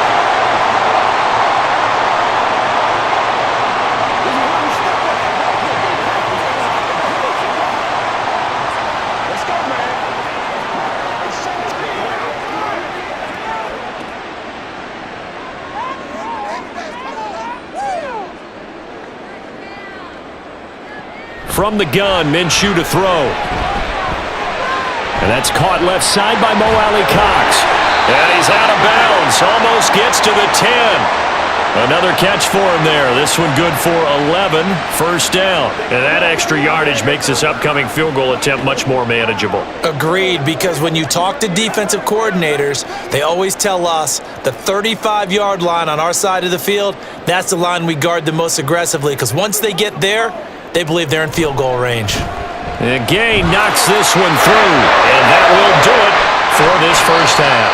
From the gun, Minshew to throw. And that's caught left side by Mo Alley Cox. And he's out of bounds. Almost gets to the 10. Another catch for him there. This one good for 11. 1st down. And that extra yardage makes this upcoming field goal attempt much more manageable. Agreed, because when you talk to defensive coordinators, they always tell us the 35-yard line on our side of the field, that's the line we guard the most aggressively, because once they get there, they believe they're in field goal range. And Gay knocks this one through, and that will do it for this 1st half.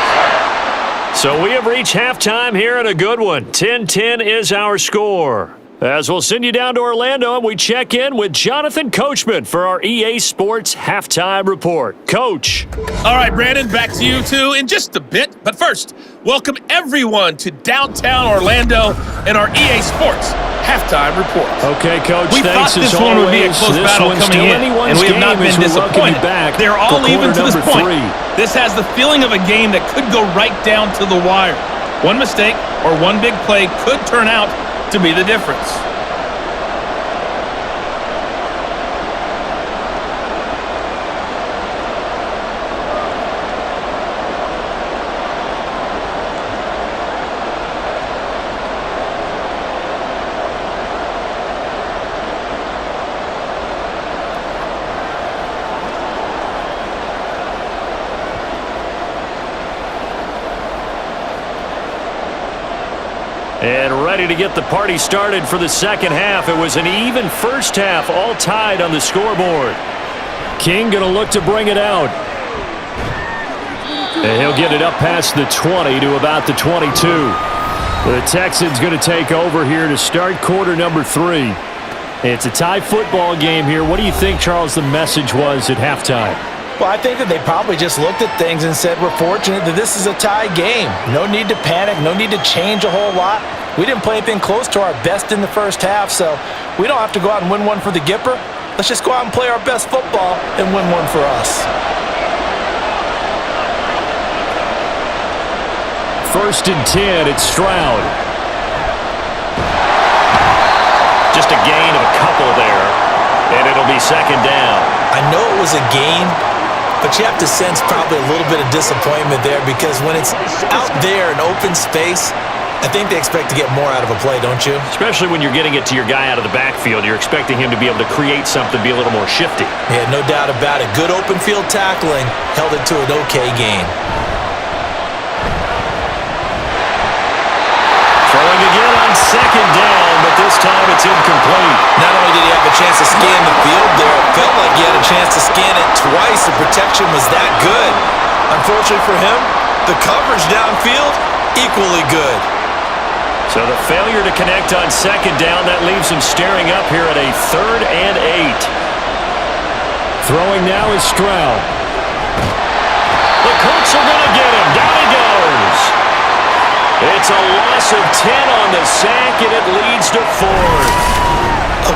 So we have reached halftime here in a good one. 10-10 is our score. As we'll send you down to Orlando, and we check in with Jonathan Coachman for our EA Sports Halftime Report. Coach. All right, Brandon, back to you two in just a bit. But first, welcome everyone to downtown Orlando and our EA Sports Halftime Report. Okay, Coach, we thanks thought this as one always. would be a close this battle coming in, and we have not been disappointed. They're all even to this point. This has the feeling of a game that could go right down to the wire. One mistake or one big play could turn out to be the difference. And ready to get the party started for the second half. It was an even first half, all tied on the scoreboard. King going to look to bring it out. And he'll get it up past the 20 to about the 22. The Texans going to take over here to start quarter number 3. It's a tie football game here. What do you think, Charles, the message was at halftime? Well, I think that they probably just looked at things and said, we're fortunate that this is a tie game. No need to panic, no need to change a whole lot. We didn't play anything close to our best in the first half, so we don't have to go out and win one for the Gipper. Let's just go out and play our best football and win one for us. First and 10, it's Stroud. Just a gain of a couple there, and it'll be second down. I know it was a gain, but you have to sense probably a little bit of disappointment there because when it's out there in open space, I think they expect to get more out of a play, don't you? Especially when you're getting it to your guy out of the backfield. You're expecting him to be able to create something, be a little more shifty. Yeah, no doubt about it. Good open field tackling held it to an okay gain. Throwing again on second down, but this time it's incomplete. Not only did he have a chance to scan the field there, it felt like he had a chance to scan it twice. The protection was that good. Unfortunately for him, the coverage downfield, equally good. So the failure to connect on second down, that leaves him staring up here at a 3rd and 8. Throwing now is Stroud. The Colts are going to get him. Down he goes. It's a loss of 10 on the sack, and it leads to 4.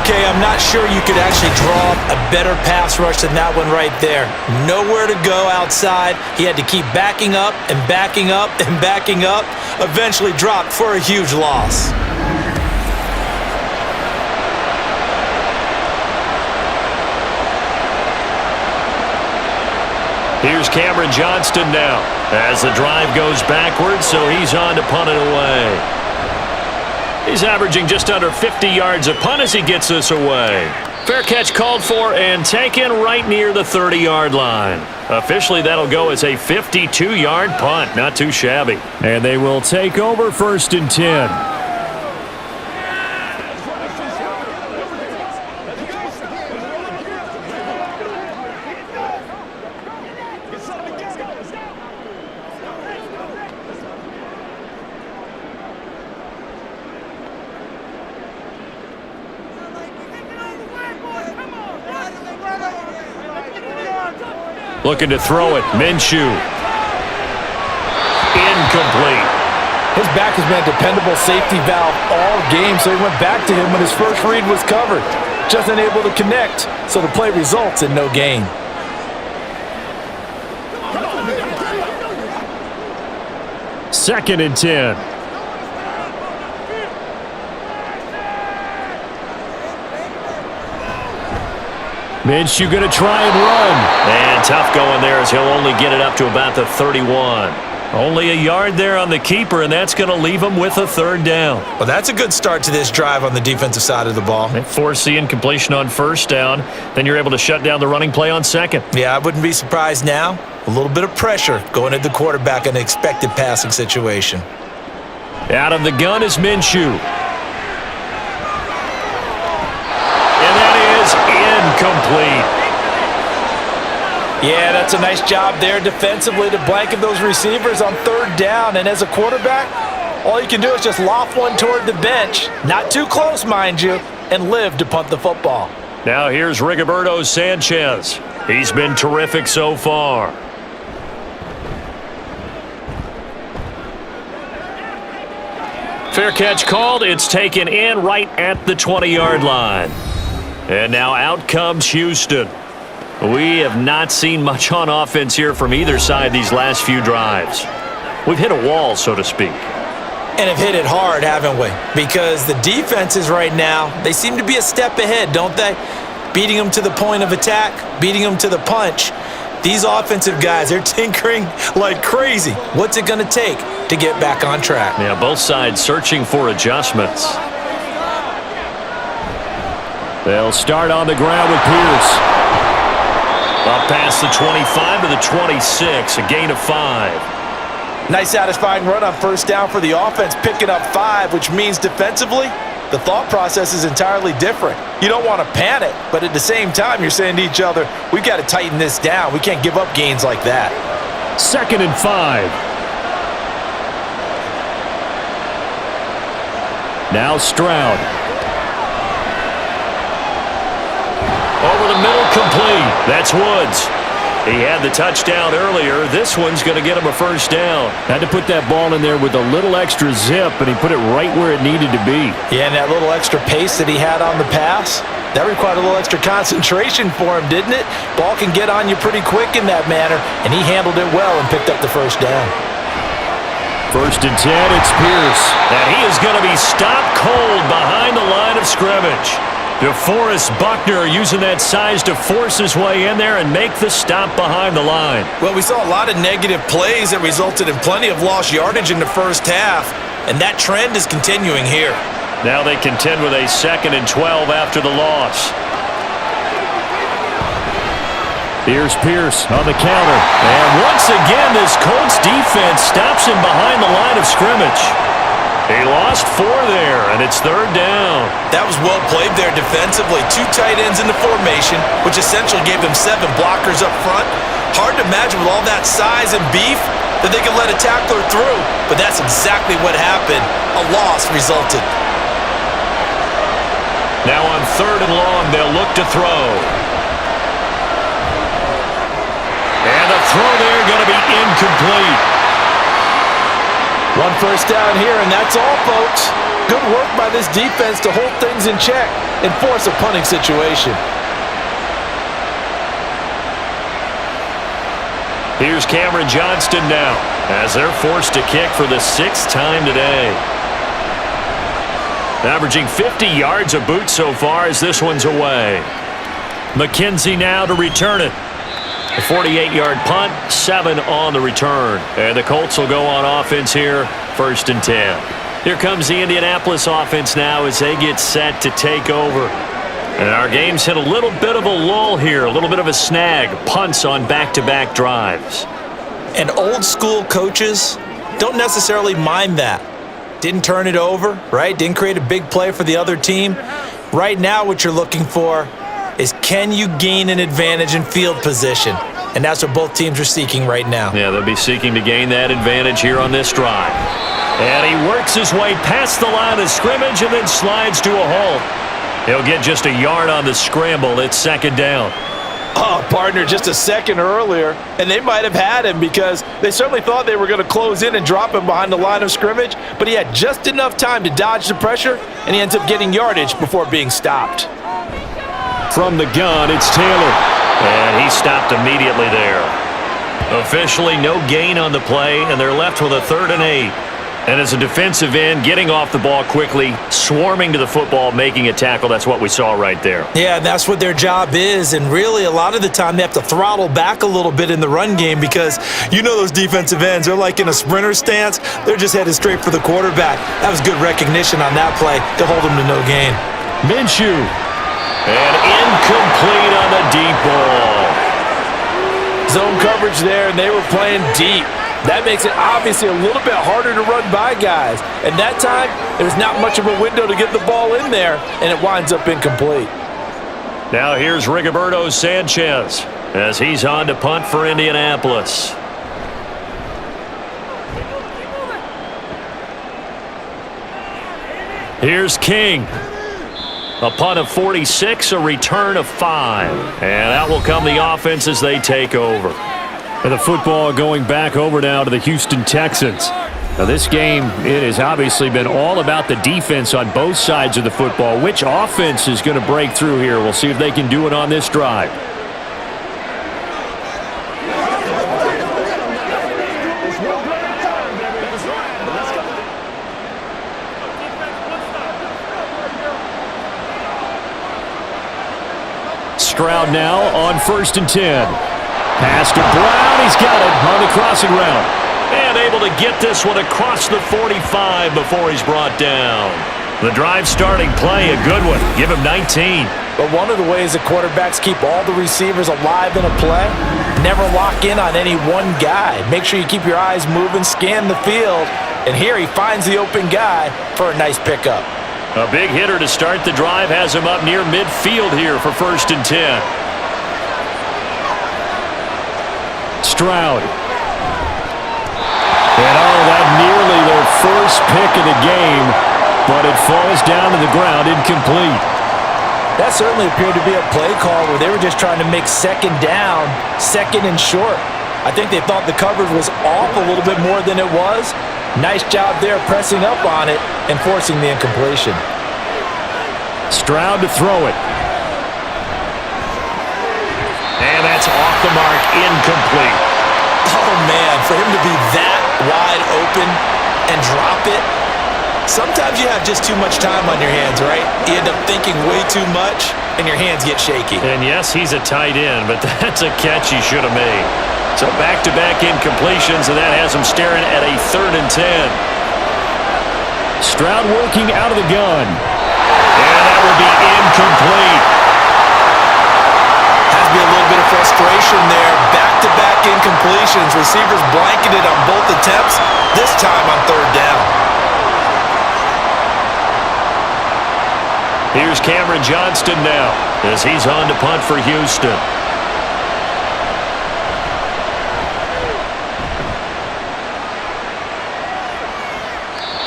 Okay, I'm not sure you could actually draw a better pass rush than that one right there. Nowhere to go outside. He had to keep backing up and backing up and backing up. Eventually dropped for a huge loss. Here's Cameron Johnston now as the drive goes backwards, so he's on to punt it away. He's averaging just under 50 yards a punt as he gets this away. Fair catch called for and taken right near the 30-yard line. Officially, that'll go as a 52-yard punt. Not too shabby. And they will take over 1st and 10. Looking to throw it. Minshew. Incomplete. His back has been a dependable safety valve all game, so he went back to him when his first read was covered. Just unable to connect, so the play results in no gain. Second and 10. Minshew going to try and run. And tough going there as he'll only get it up to about the 31. Only a yard there on the keeper, and that's going to leave him with a 3rd down. Well, that's a good start to this drive on the defensive side of the ball. They force the incompletion on 1st down. Then you're able to shut down the running play on 2nd. Yeah, I wouldn't be surprised now. A little bit of pressure going at the quarterback in an expected passing situation. Out of the gun is Minshew. And that is incomplete. Yeah, that's a nice job there defensively to blanket those receivers on 3rd down. And as a quarterback, All you can do is just loft one toward the bench, not too close, mind you, and live to punt the football. Now here's Rigoberto Sanchez. He's been terrific so far. Fair catch called. It's taken in right at the 20-yard line. And now out comes Houston. We have not seen much on offense here from either side these last few drives. We've hit a wall, so to speak. And have hit it hard, haven't we? Because the defenses right now, they seem to be a step ahead, don't they? Beating them to the point of attack, beating them to the punch. These offensive guys, they're tinkering like crazy. What's it going to take to get back on track? Yeah, both sides searching for adjustments. They'll start on the ground with Pierce. Up past the 25 to the 26, a gain of 5. Nice satisfying run on first down for the offense, picking up 5, which means defensively, the thought process is entirely different. You don't want to panic, but at the same time, you're saying to each other, we've got to tighten this down. We can't give up gains like that. 2nd and 5. Now Stroud. Over the middle, complete. That's Woods. He had the touchdown earlier. This one's going to get him a first down. Had to put that ball in there with a little extra zip, and he put it right where it needed to be. Yeah, and that little extra pace that he had on the pass, that required a little extra concentration for him, didn't it? Ball can get on you pretty quick in that manner, and he handled it well and picked up the first down. 1st and 10, it's Pierce. And he is going to be stopped cold behind the line of scrimmage. DeForest Buckner using that size to force his way in there and make the stop behind the line. Well, we saw a lot of negative plays that resulted in plenty of lost yardage in the first half, and that trend is continuing here. Now they contend with a 2nd and 12 after the loss. Here's Pierce on the counter. And once again, this Colts defense stops him behind the line of scrimmage. He lost 4 there, and it's 3rd down. That was well played there defensively. 2 tight ends in the formation, which essentially gave them 7 blockers up front. Hard to imagine with all that size and beef that they could let a tackler through, but that's exactly what happened. A loss resulted. Now on 3rd and long, they'll look to throw. And the throw there going to be incomplete. 1 first down here, and that's all, folks. Good work by this defense to hold things in check and force a punting situation. Here's Cameron Johnston now, as they're forced to kick for the 6th time today. Averaging 50 yards a boot so far as this one's away. McKenzie now to return it. A 48-yard punt, 7 on the return. And the Colts will go on offense here, 1st and 10. Here comes the Indianapolis offense now as they get set to take over. And our game's hit a little bit of a lull here, a little bit of a snag. Punts on back-to-back drives. And old-school coaches don't necessarily mind that. Didn't turn it over, right? Didn't create a big play for the other team. Right now what you're looking for is, can you gain an advantage in field position? And that's what both teams are seeking right now. Yeah, they'll be seeking to gain that advantage here on this drive. And he works his way past the line of scrimmage and then slides to a halt. He'll get just a yard on the scramble. It's 2nd down. Oh, partner, just a second earlier, and they might have had him because they certainly thought they were going to close in and drop him behind the line of scrimmage, but he had just enough time to dodge the pressure, and he ends up getting yardage before being stopped. From the gun, it's Taylor. And he stopped immediately there. Officially no gain on the play, and they're left with a 3rd and 8. And as a defensive end, getting off the ball quickly, swarming to the football, making a tackle, that's what we saw right there. Yeah, and that's what their job is, and really a lot of the time they have to throttle back a little bit in the run game because you know those defensive ends, they're like in a sprinter stance, they're just headed straight for the quarterback. That was good recognition on that play to hold them to no gain. Minshew. And incomplete on the deep ball. Zone coverage there, and they were playing deep. That makes it obviously a little bit harder to run by guys. And that time, there's not much of a window to get the ball in there, and it winds up incomplete. Now here's Rigoberto Sanchez as he's on to punt for Indianapolis. Here's King. A punt of 46, a return of 5. And out will come the offense as they take over. And the football going back over now to the Houston Texans. Now this game, it has obviously been all about the defense on both sides of the football. Which offense is going to break through here? We'll see if they can do it on this drive. Stroud now on 1st and 10. Pass to Brown. He's got it on the crossing route. And able to get this one across the 45 before he's brought down. The drive starting play, a good one. Give him 19. But one of the ways that quarterbacks keep all the receivers alive in a play, never lock in on any one guy. Make sure you keep your eyes moving, scan the field. And here he finds the open guy for a nice pickup. A big hitter to start the drive has him up near midfield here for 1st and 10. Stroud. And that nearly their first pick of the game, but it falls down to the ground incomplete. That certainly appeared to be a play call where they were just trying to make second down, second and short. I think they thought the coverage was off a little bit more than it was. Nice job there pressing up on it and forcing the incompletion. Stroud to throw it. And that's off the mark, incomplete. Oh, man, for him to be that wide open and drop it. Sometimes you have just too much time on your hands, right? You end up thinking way too much, and your hands get shaky. And yes, he's a tight end, but that's a catch he should have made. So back-to-back incompletions, and that has him staring at a 3rd and 10. Stroud working out of the gun. And that will be incomplete. Has to be a little bit of frustration there. Back-to-back incompletions. Receivers blanketed on both attempts, this time on 3rd down. Here's Cameron Johnston now as he's on to punt for Houston.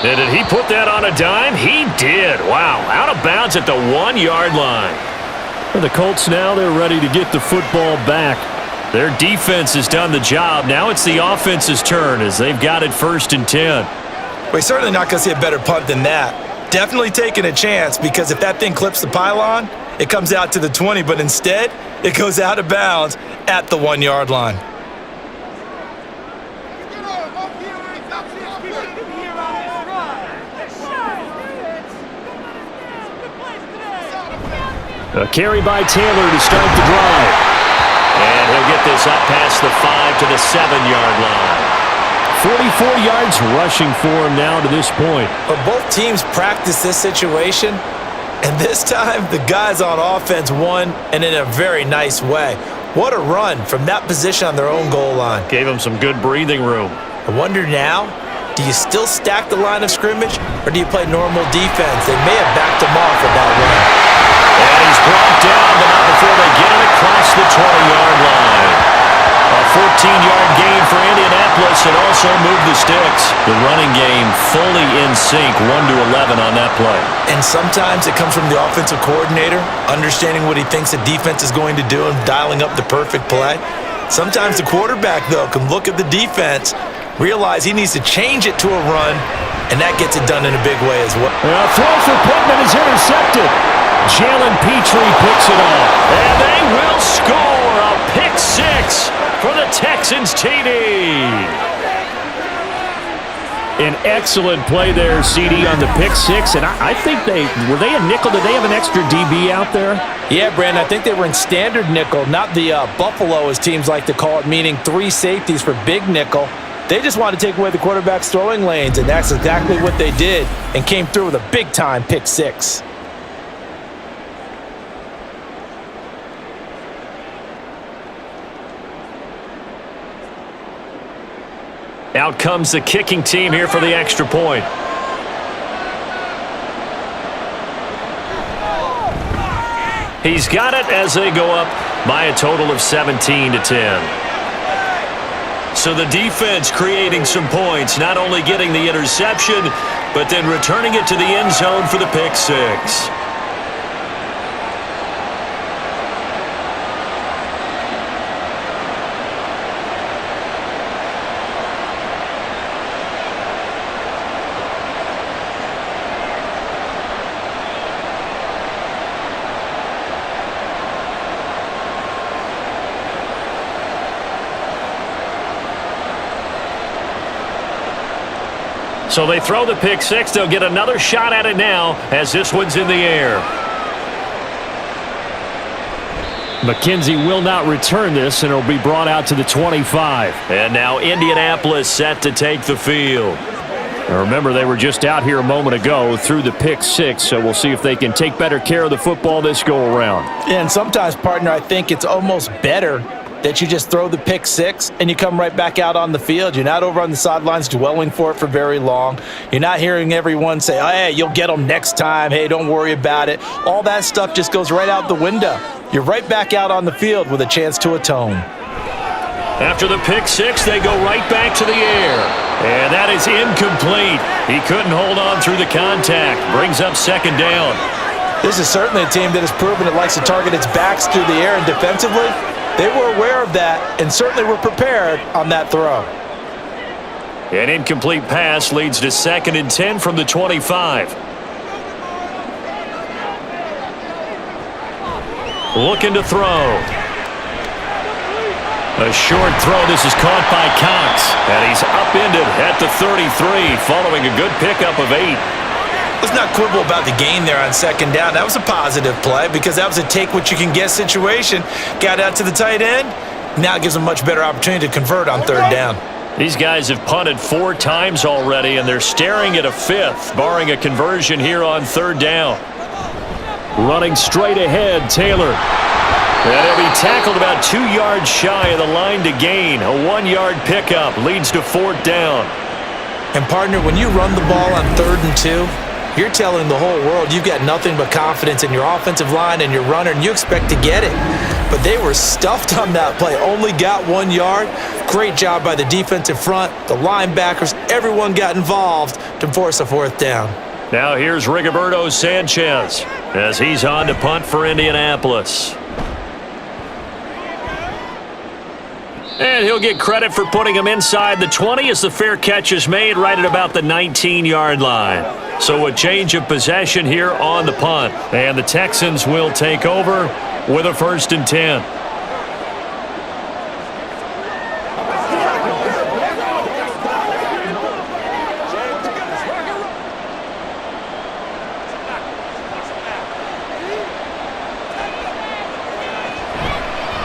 And did he put that on a dime? He did. Wow, out of bounds at the 1-yard line. For the Colts now, they're ready to get the football back. Their defense has done the job. Now it's the offense's turn as they've got it 1st and 10. We're certainly not going to see a better punt than that. Definitely taking a chance because if that thing clips the pylon, it comes out to the 20, but instead, it goes out of bounds at the 1-yard line. A carry by Taylor to start the drive. And he'll get this up past the 5 to the 7-yard line. 44 yards rushing for him now to this point. But both teams practice this situation, and this time the guys on offense won, and in a very nice way. What a run from that position on their own goal line. Gave them some good breathing room. I wonder now, do you still stack the line of scrimmage, or do you play normal defense? They may have backed him off with that run. And he's brought down, but not before they get him across the 20-yard line. A 14-yard gain for Indianapolis and also moved the sticks. The running game fully in sync, 1-11 on that play. And sometimes it comes from the offensive coordinator, understanding what he thinks the defense is going to do and dialing up the perfect play. Sometimes the quarterback, though, can look at the defense, realize he needs to change it to a run, and that gets it done in a big way as well. A throw for Pittman is intercepted. Jalen Petrie picks it up. And they will score a pick-6 for the Texans TD. An excellent play there, CD, on the pick-6. And I think were they a nickel? Did they have an extra DB out there? Yeah, Brandon, I think they were in standard nickel, not the Buffalo, as teams like to call it, meaning 3 safeties for big nickel. They just wanted to take away the quarterback's throwing lanes, and that's exactly what they did and came through with a big-time pick-6. Out comes the kicking team here for the extra point. He's got it as they go up by a total of 17-10. So the defense creating some points, not only getting the interception, but then returning it to the end zone for the pick six. So they throw the pick six. They'll get another shot at it now as this one's in the air. McKenzie will not return this, and it'll be brought out to the 25. And now Indianapolis set to take the field. Now remember, they were just out here a moment ago through the pick six, so we'll see if they can take better care of the football this go around. Yeah, and sometimes, partner, I think it's almost better that you just throw the pick six and you come right back out on the field. You're not over on the sidelines dwelling for it for very long. You're not hearing everyone say, oh, hey, you'll get them next time. Hey, don't worry about it. All that stuff just goes right out the window. You're right back out on the field with a chance to atone. After the pick six, they go right back to the air. And that is incomplete. He couldn't hold on through the contact. Brings up second down. This is certainly a team that has proven it likes to target its backs through the air, and defensively, they were aware of that and certainly were prepared on that throw. An incomplete pass leads to 2nd and 10 from the 25. Looking to throw. A short throw. This is caught by Cox. And he's upended at the 33 following a good pickup of 8. Let's not quibble about the gain there on second down. That was a positive play because that was a take-what-you-can-get situation. Got out to the tight end. Now it gives them a much better opportunity to convert on third down. These guys have punted 4 times already, and they're staring at a 5th, barring a conversion here on third down. Running straight ahead, Taylor. And he'll be tackled about 2 yards shy of the line to gain. A 1-yard pickup leads to 4th down. And, partner, when you run the ball on 3rd and 2, you're telling the whole world you've got nothing but confidence in your offensive line and your runner, and you expect to get it. But they were stuffed on that play, only got 1 yard. Great job by the defensive front, the linebackers, everyone got involved to force a 4th down. Now here's Rigoberto Sanchez as he's on to punt for Indianapolis. And he'll get credit for putting him inside the 20 as the fair catch is made right at about the 19-yard line. So a change of possession here on the punt. And the Texans will take over with a 1st and 10.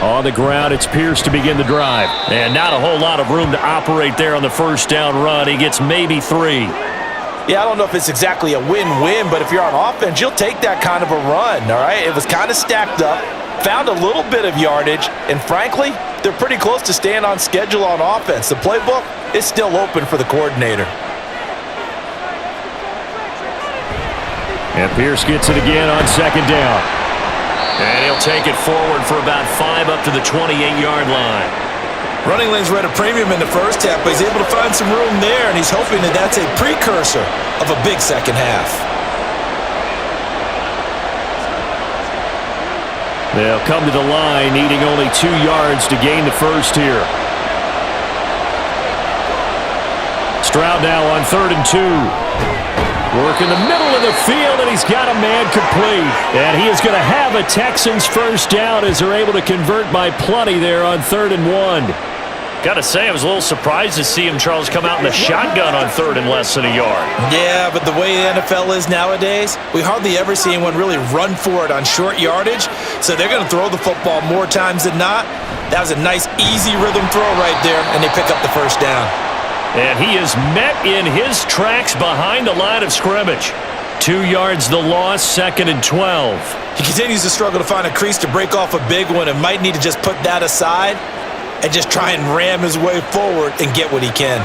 On the ground, it's Pierce to begin the drive. And not a whole lot of room to operate there on the first down run. He gets maybe 3. Yeah, I don't know if it's exactly a win-win, but if you're on offense, you'll take that kind of a run, all right? It was kind of stacked up, found a little bit of yardage, and frankly, they're pretty close to staying on schedule on offense. The playbook is still open for the coordinator. And Pierce gets it again on second down. And he'll take it forward for about 5 up to the 28-yard line. Running lanes were at a premium in the first half, but he's able to find some room there, and he's hoping that that's a precursor of a big second half. They'll come to the line, needing only 2 yards to gain the first here. Stroud now on 3rd and 2. Work in the middle of the field, and he's got a man complete. And he is going to have a Texans first down as they're able to convert by plenty there on 3rd and 1. Got to say, I was a little surprised to see him, Charles, come out in the shotgun on 3rd and less than a yard. Yeah, but the way the NFL is nowadays, we hardly ever see anyone really run for it on short yardage. So they're going to throw the football more times than not. That was a nice, easy rhythm throw right there, and they pick up the first down. And he is met in his tracks behind the line of scrimmage. 2 yards the loss, 2nd and 12. He continues to struggle to find a crease to break off a big one and might need to just put that aside and just try and ram his way forward and get what he can.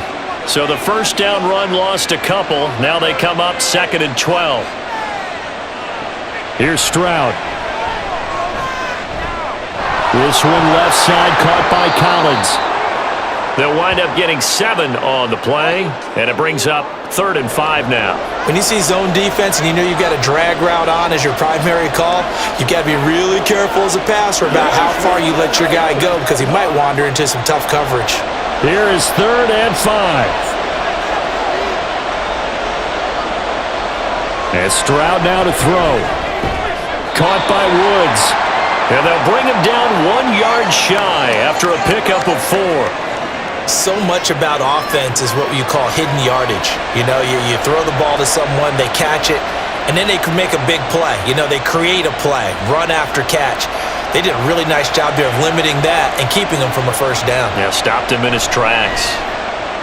So the first down run lost a couple. Now they come up 2nd and 12. Here's Stroud. This one left side caught by Collins. They'll wind up getting 7 on the play, and it brings up 3rd and 5 now. When you see zone defense and you know you've got a drag route on as your primary call, you've got to be really careful as a passer about how far you let your guy go because he might wander into some tough coverage. Here is 3rd and 5. And Stroud now to throw. Caught by Woods. And they'll bring him down 1 yard shy after a pickup of 4. So much about offense is what you call hidden yardage. You know, you throw the ball to someone, they catch it, and then they can make a big play. You know, they create a play, run after catch. They did a really nice job there of limiting that and keeping him from a first down. Yeah, stopped him in his tracks.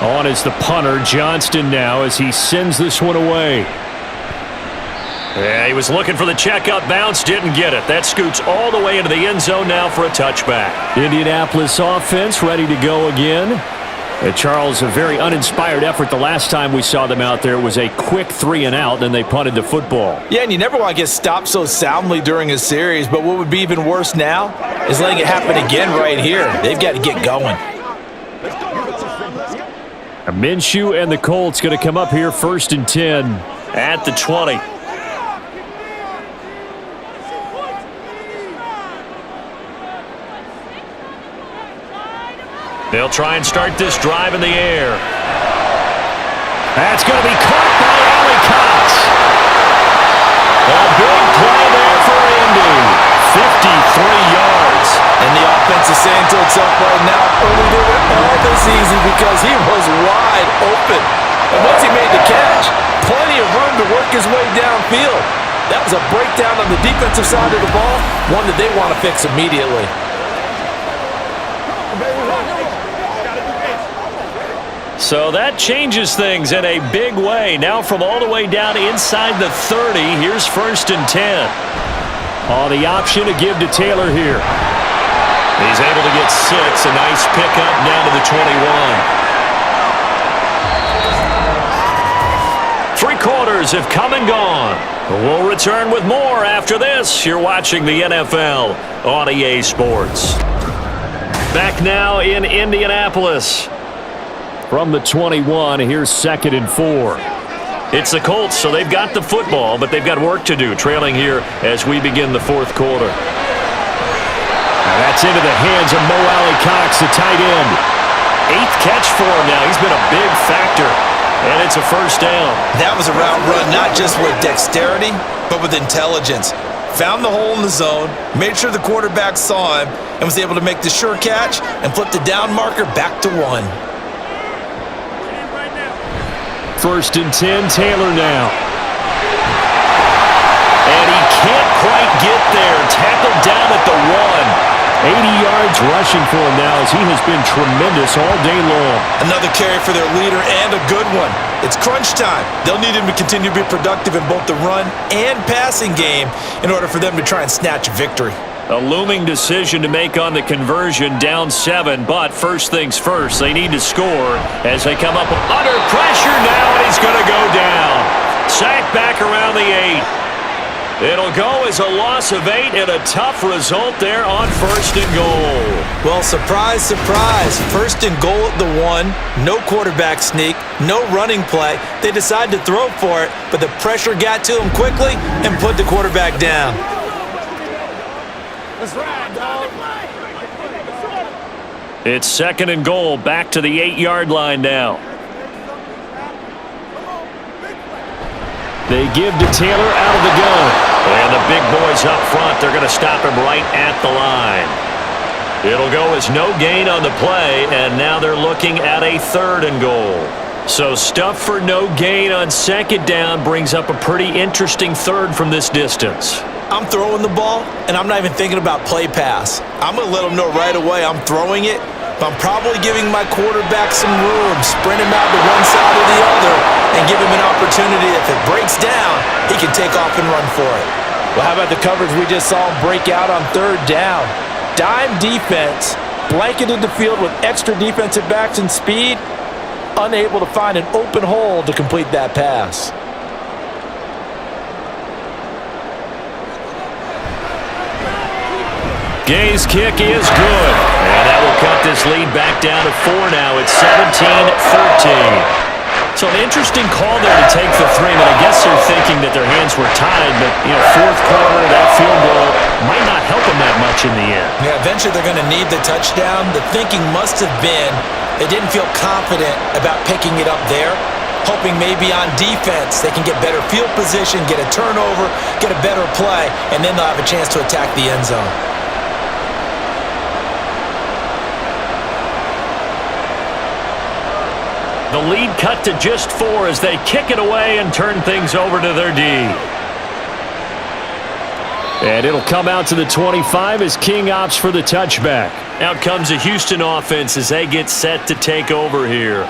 On is the punter, Johnston now, as he sends this one away. Yeah, he was looking for the checkup bounce, didn't get it. That scoots all the way into the end zone now for a touchback. Indianapolis offense ready to go again. And Charles, a very uninspired effort. The last time we saw them out there was a quick 3 and out, then they punted the football. Yeah, and you never want to get stopped so soundly during a series, but what would be even worse now is letting it happen again right here. They've got to get going. Minshew and the Colts going to come up here 1st and 10 at the 20. They'll try and start this drive in the air. That's going to be caught by Allie Cox. A big play there for Indy. 53 yards. And the offense is saying to itself right now, only did it all this easy because he was wide open. And once he made the catch, plenty of room to work his way downfield. That was a breakdown on the defensive side of the ball, one that they want to fix immediately. So that changes things in a big way. Now from all the way down inside the 30, here's 1st and 10. On the option to give to Taylor here. He's able to get 6. A nice pickup down to the 21. 3 quarters have come and gone. We'll return with more after this. You're watching the NFL on EA Sports. Back now in Indianapolis. From the 21, here's 2nd and 4. It's the Colts, so they've got the football, but they've got work to do, trailing here as we begin the 4th quarter. Now that's into the hands of Mo Alley-Cox, the tight end. 8th catch for him now. He's been a big factor, and it's a first down. That was a route run not just with dexterity, but with intelligence. Found the hole in the zone, made sure the quarterback saw him, and was able to make the sure catch and flip the down marker back to 1. 1st and 10, Taylor now. And he can't quite get there. Tackled down at the 1. 80 yards rushing for him now as he has been tremendous all day long. Another carry for their leader and a good one. It's crunch time. They'll need him to continue to be productive in both the run and passing game in order for them to try and snatch a victory. A looming decision to make on the conversion, down 7, but first things first, they need to score as they come up under pressure now, and he's going to go down. Sacked back around the 8. It'll go as a loss of 8 and a tough result there on 1st and goal. Well, surprise, surprise. 1st and goal at the 1, no quarterback sneak, no running play. They decide to throw for it, but the pressure got to him quickly and put the quarterback down. It's 2nd and goal, back to the 8-yard line now. They give to Taylor out of the gun. And the big boys up front, they're going to stop him right at the line. It'll go as no gain on the play, and now they're looking at a 3rd and goal. So stuff for no gain on 2nd down brings up a pretty interesting 3rd from this distance. I'm throwing the ball, and I'm not even thinking about play pass. I'm going to let them know right away I'm throwing it, but I'm probably giving my quarterback some room, sprint him out to one side or the other, and give him an opportunity. If it breaks down, he can take off and run for it. Well, how about the coverage we just saw him break out on 3rd down? Dime defense, blanketed the field with extra defensive backs and speed, unable to find an open hole to complete that pass. Gay's kick is good, and that will they'll cut this lead back down to 4 now. It's 17-13. So an interesting call there to take the 3, but I guess they're thinking that their hands were tied, but, fourth quarter, that field goal might not help them that much in the end. Yeah, eventually they're going to need the touchdown. The thinking must have been they didn't feel confident about picking it up there, hoping maybe on defense they can get better field position, get a turnover, get a better play, and then they'll have a chance to attack the end zone. The lead cut to just 4 as they kick it away and turn things over to their D. And it'll come out to the 25 as King opts for the touchback. Out comes the Houston offense as they get set to take over here.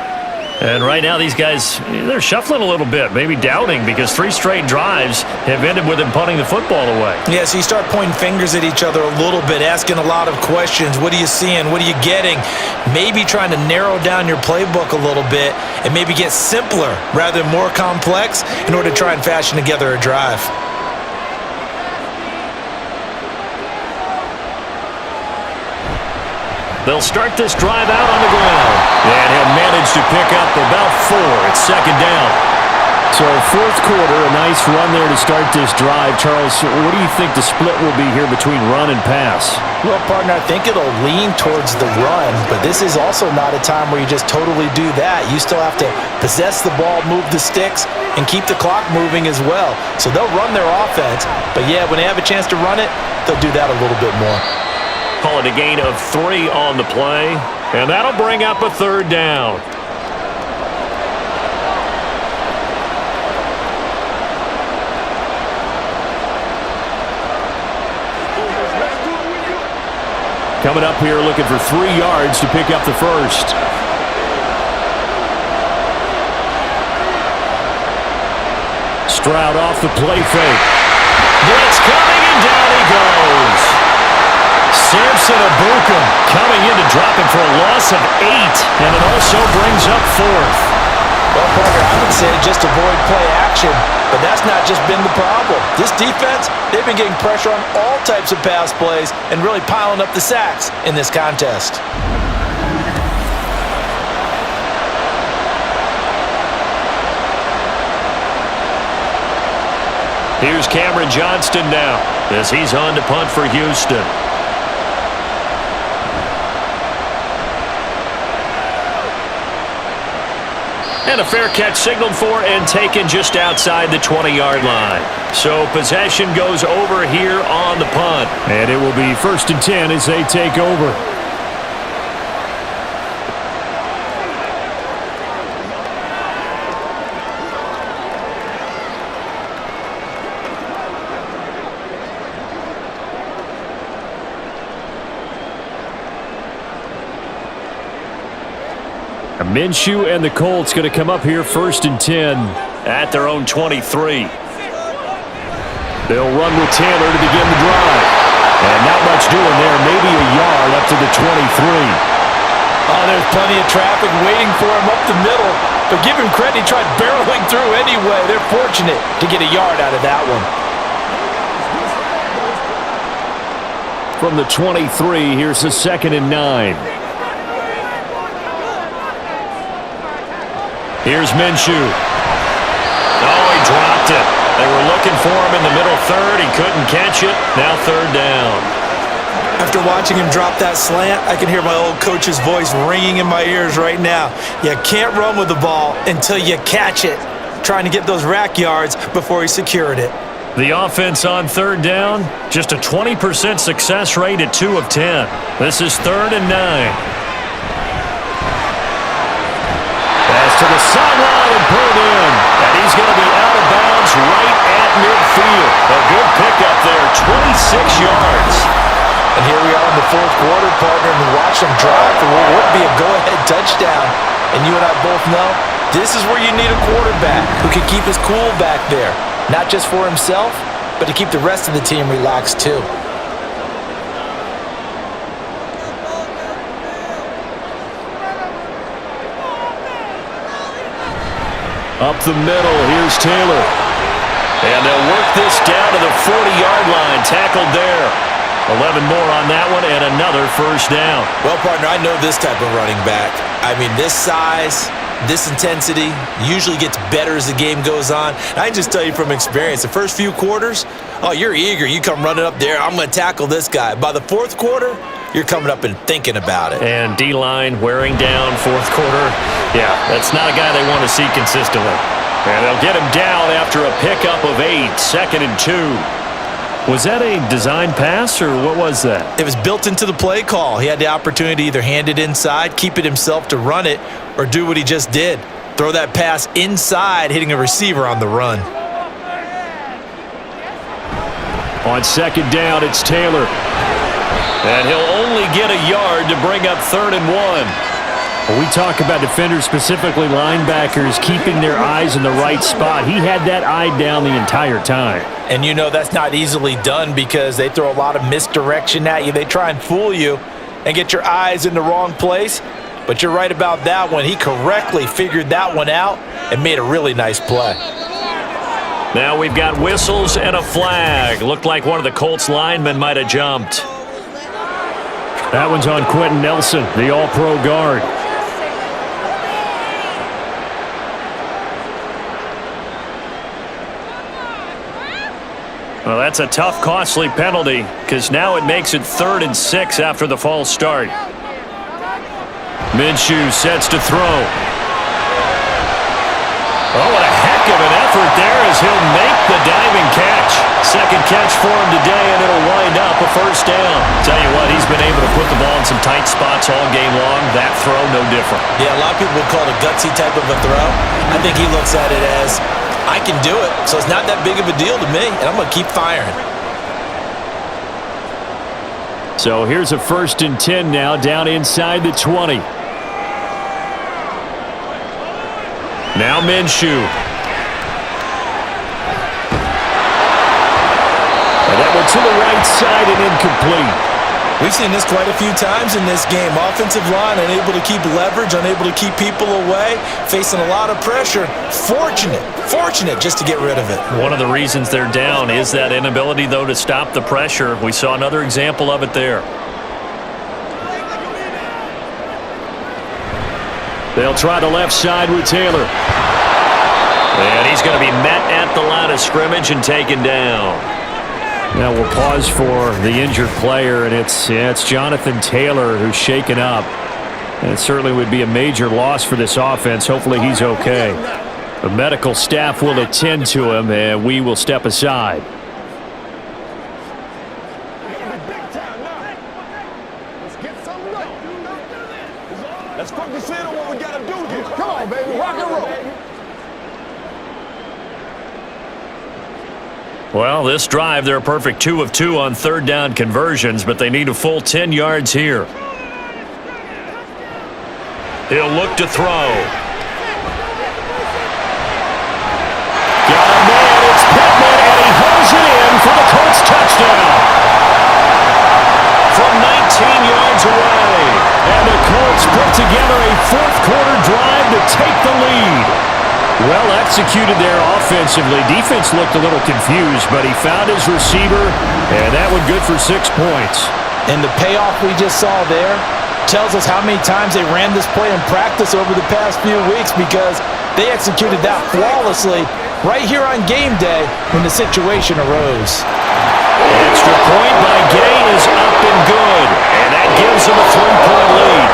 And right now these guys, they're shuffling a little bit, maybe doubting, because 3 straight drives have ended with them punting the football away. Yeah, so you start pointing fingers at each other a little bit, asking a lot of questions. What are you seeing? What are you getting? Maybe trying to narrow down your playbook a little bit and maybe get simpler rather than more complex in order to try and fashion together a drive. They'll start this drive out on the ground. And he'll manage to pick up about 4. It's second down. So fourth quarter, a nice run there to start this drive. Charles, what do you think the split will be here between run and pass? Well, partner, I think it'll lean towards the run, but this is also not a time where you just totally do that. You still have to possess the ball, move the sticks, and keep the clock moving as well. So they'll run their offense, but yeah, when they have a chance to run it, they'll do that a little bit more. Call it a gain of 3 on the play, and that'll bring up a third down. Coming up here looking for 3 yards to pick up the first. Stroud off the play fake. Blitz coming, and down he goes. Samson Abukum coming in to drop him for a loss of 8, and it also brings up 4th. Well, partner, I would say just avoid play action, but that's not just been the problem. This defense, they've been getting pressure on all types of pass plays and really piling up the sacks in this contest. Here's Cameron Johnston now as he's on to punt for Houston. And a fair catch signaled for and taken just outside the 20-yard line. So possession goes over here on the punt. And it will be 1st and 10 as they take over. Minshew and the Colts going to come up here 1st and 10 at their own 23. They'll run with Taylor to begin the drive. And not much doing there, maybe a yard up to the 23. Oh, there's plenty of traffic waiting for him up the middle. But give him credit, he tried barreling through anyway. They're fortunate to get a yard out of that one. From the 23, here's the 2nd and 9. Here's Minshew. Oh, he dropped it. They were looking for him in the middle third. He couldn't catch it. Now 3rd down. After watching him drop that slant, I can hear my old coach's voice ringing in my ears right now. You can't run with the ball until you catch it. Trying to get those rack yards before he secured it. The offense on 3rd down, just a 20% success rate at 2 of 10. This is 3rd and 9. To the sideline and pulled in. And he's going to be out of bounds right at midfield. A good pickup there, 26 yards. And here we are in the 4th quarter, partner, and we watch them drive for what would be a go-ahead touchdown. And you and I both know this is where you need a quarterback who can keep his cool back there. Not just for himself, but to keep the rest of the team relaxed too. Up the middle, here's Taylor. And they'll work this down to the 40-yard line, tackled there. 11 more on that one and another first down. Well, partner, I know this type of running back. I mean, this size, this intensity usually gets better as the game goes on. And I can just tell you from experience, the first few quarters, oh, you're eager. You come running up there, I'm going to tackle this guy. By the fourth quarter, you're coming up and thinking about it. And D-line wearing down fourth quarter. Yeah, that's not a guy they want to see consistently. And they'll get him down after a pickup of 8, 2nd and 2. Was that a design pass, or what was that? It was built into the play call. He had the opportunity to either hand it inside, keep it himself to run it, or do what he just did. Throw that pass inside, hitting a receiver on the run. On 2nd down, it's Taylor. And he'll only get a yard to bring up 3rd and 1. When we talk about defenders, specifically linebackers, keeping their eyes in the right spot, he had that eye down the entire time. And you know that's not easily done because they throw a lot of misdirection at you. They try and fool you and get your eyes in the wrong place. But you're right about that one. He correctly figured that one out and made a really nice play. Now we've got whistles and a flag. Looked like one of the Colts linemen might have jumped. That one's on Quentin Nelson, the all-pro guard. Well, that's a tough, costly penalty because now it makes it 3rd and 6 after the false start. Minshew sets to throw. Oh, what a heck of an effort there as he'll make the diving catch. Second catch for him today, and it'll wind up a first down. Tell you what, he's been able to put the ball in some tight spots all game long. That throw, no different. Yeah, a lot of people would call it a gutsy type of a throw. I think he looks at it as, I can do it, so it's not that big of a deal to me, and I'm going to keep firing. So here's a 1st and 10 now, down inside the 20. Now Minshew. And that one to the right side and incomplete. We've seen this quite a few times in this game. Offensive line unable to keep leverage, unable to keep people away, facing a lot of pressure. Fortunate just to get rid of it. One of the reasons they're down is that inability, though, to stop the pressure. We saw another example of it there. They'll try the left side with Taylor. And he's going to be met at the line of scrimmage and taken down. Now we'll pause for the injured player, and it's Jonathan Taylor who's shaken up. And it certainly would be a major loss for this offense. Hopefully he's okay. The medical staff will attend to him, and we will step aside. Let's focus in on what we got to do here. Come on, baby. Rock and roll. Well, this drive, they're a perfect 2 of 2 on 3rd down conversions, but they need a full 10 yards here. He'll look to throw. Got a man, it's Pittman, and he hooks it in for the Colts touchdown. From 19 yards away. And the Colts put together a 4th quarter drive to take the lead. Well executed there offensively. Defense looked a little confused, but he found his receiver, and that one good for 6 points. And the payoff we just saw there tells us how many times they ran this play in practice over the past few weeks, because they executed that flawlessly right here on game day when the situation arose. Extra point by Gay is up and good, and that gives them a 3-point lead.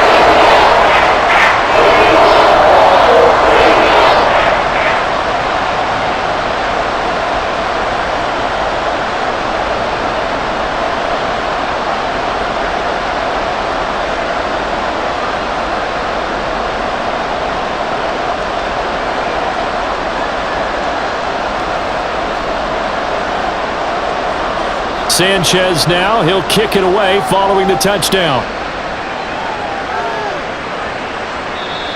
Sanchez now, he'll kick it away following the touchdown.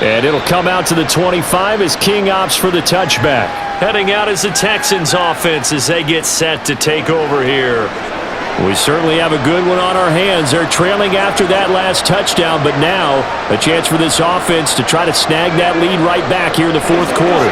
And it'll come out to the 25 as King opts for the touchback. Heading out is the Texans offense as they get set to take over here. We certainly have a good one on our hands. They're trailing after that last touchdown, but now a chance for this offense to try to snag that lead right back here in the 4th quarter.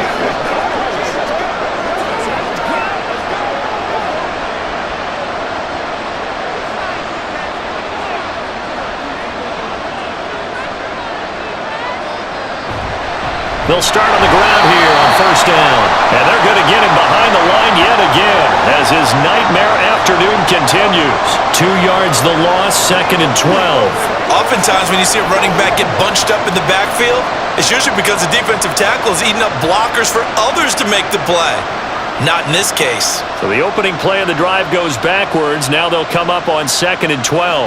They'll start on the ground here on first down. And they're going to get him behind the line yet again as his nightmare afternoon continues. 2 yards the loss, 2nd and 12. Oftentimes when you see a running back get bunched up in the backfield, it's usually because the defensive tackle is eating up blockers for others to make the play. Not in this case. So the opening play of the drive goes backwards. Now they'll come up on 2nd and 12.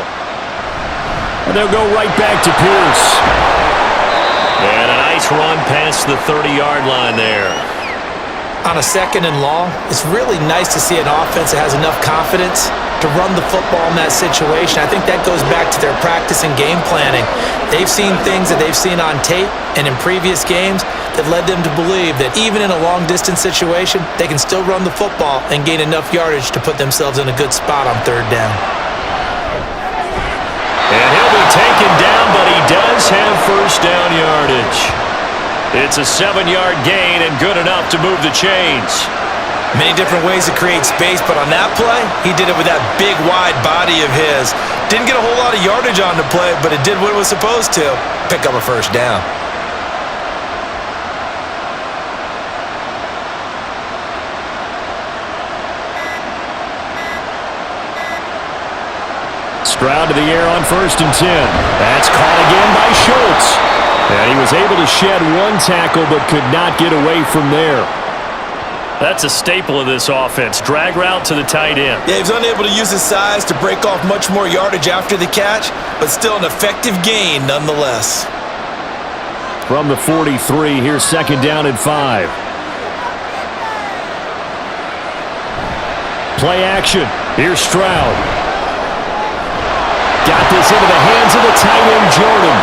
And they'll go right back to Pierce. And a nice run past the 30-yard line there. On a 2nd and long, it's really nice to see an offense that has enough confidence to run the football in that situation. I think that goes back to their practice and game planning. They've seen things that they've seen on tape and in previous games that led them to believe that even in a long-distance situation, they can still run the football and gain enough yardage to put themselves in a good spot on 3rd down. And he'll be taken down, but he does have first down yardage. It's a 7-yard gain and good enough to move the chains. Many different ways to create space, but on that play, he did it with that big, wide body of his. Didn't get a whole lot of yardage on the play, but it did what it was supposed to. Pick up a first down. Stroud to the air on 1st and 10. That's caught again by Schultz. And he was able to shed 1 tackle but could not get away from there. That's a staple of this offense. Drag route to the tight end. Yeah, he was unable to use his size to break off much more yardage after the catch, but still an effective gain nonetheless. From the 43, here's 2nd down and 5. Play action. Here's Stroud. Got this into the hands of the tight end, Jordan.